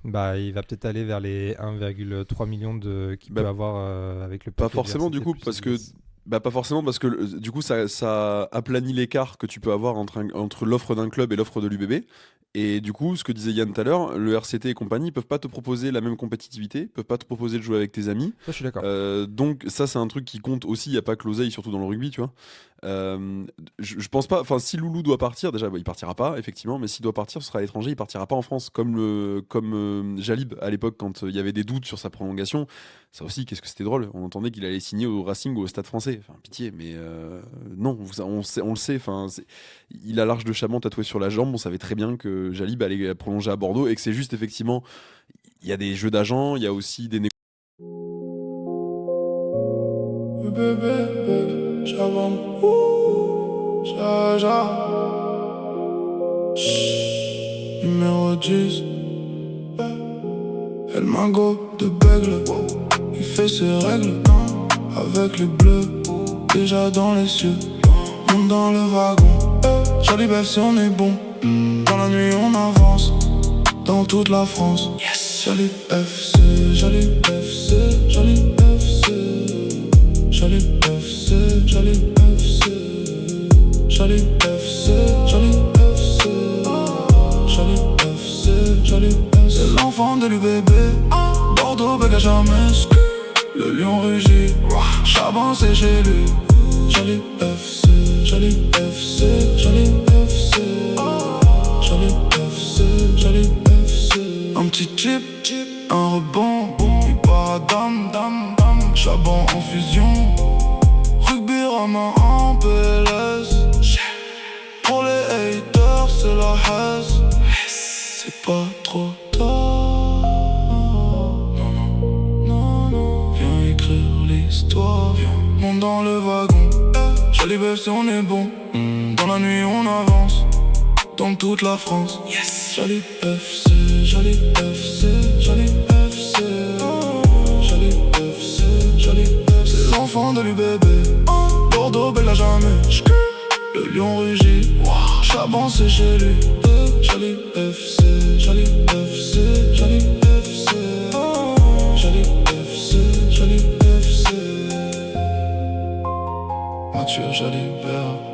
bah, il va peut-être aller vers les 1,3 millions qu'il Bah, peut avoir avec le pas package forcément du RCT coup, plus parce que Adidas. bah, pas forcément parce que du coup ça aplanit l'écart que tu peux avoir entre l'offre d'un club et l'offre de l'UBB. Et du coup, ce que disait Yann tout à l'heure, le RCT et compagnie, ils peuvent pas te proposer la même compétitivité, ils peuvent pas te proposer de jouer avec tes amis. Ça, je suis d'accord. Donc ça, c'est un truc qui compte aussi. Il y a pas que l'oseille, surtout dans le rugby, tu vois. Je pense pas. Enfin, si Loulou doit partir, déjà, bah, il partira pas, effectivement. Mais s'il doit partir, ce sera à l'étranger. Il partira pas en France, comme Jalib à l'époque quand il y avait des doutes sur sa prolongation. Ça aussi, qu'est-ce que c'était drôle. On entendait qu'il allait signer au Racing ou au Stade Français. Enfin, pitié, mais non, on le sait. Enfin, il a l'arche de Chaman tatoué sur la jambe. On savait très bien que Jalib allait prolonger à Bordeaux et que c'est juste effectivement, il y a des jeux d'agents, il y a aussi des Bébé, Shabam, ouh. Jaja. Numéro 10. El magot de Bègle. Il fait ses règles avec les bleus déjà dans les cieux. Monte dans le wagon. Charlie Bef si on est bon. Dans la nuit on avance dans toute la France. Charlie FC, Charlie FC, Charlie FC, Charlie FC, Charlie FC, Charlie FC, Charlie FC, Charlie FC, Charlie FC. C'est l'enfant de l'UBB, Bordeaux, Bègue à jamais. Le lion rugit, Charbon c'est chez lui. Charlie FC, Charlie FC, Charlie FC, Charlie FC, Charlie FC. Un petit chip, un rebond, il part à dame, dame, dame. Charbon en fusion, rugby romain en PLS. Pour les haters c'est la haisse. C'est pas trop tard. Non, non, non, non. Viens écrire l'histoire. Monte dans le wagon. Charlie Bef si on est bon. Dans la nuit on avance dans toute la France. Charlie FC, Charlie FC, Charlie FC, Charlie FC, Charlie FC. C'est l'enfant de l'UBB, Bordeaux, Bègle à jamais. Le lion rugit, Charbon c'est chez lui. Charlie FC, Charlie FC, Charlie FC, Charlie FC, Charlie FC. Mathieu Jalibert.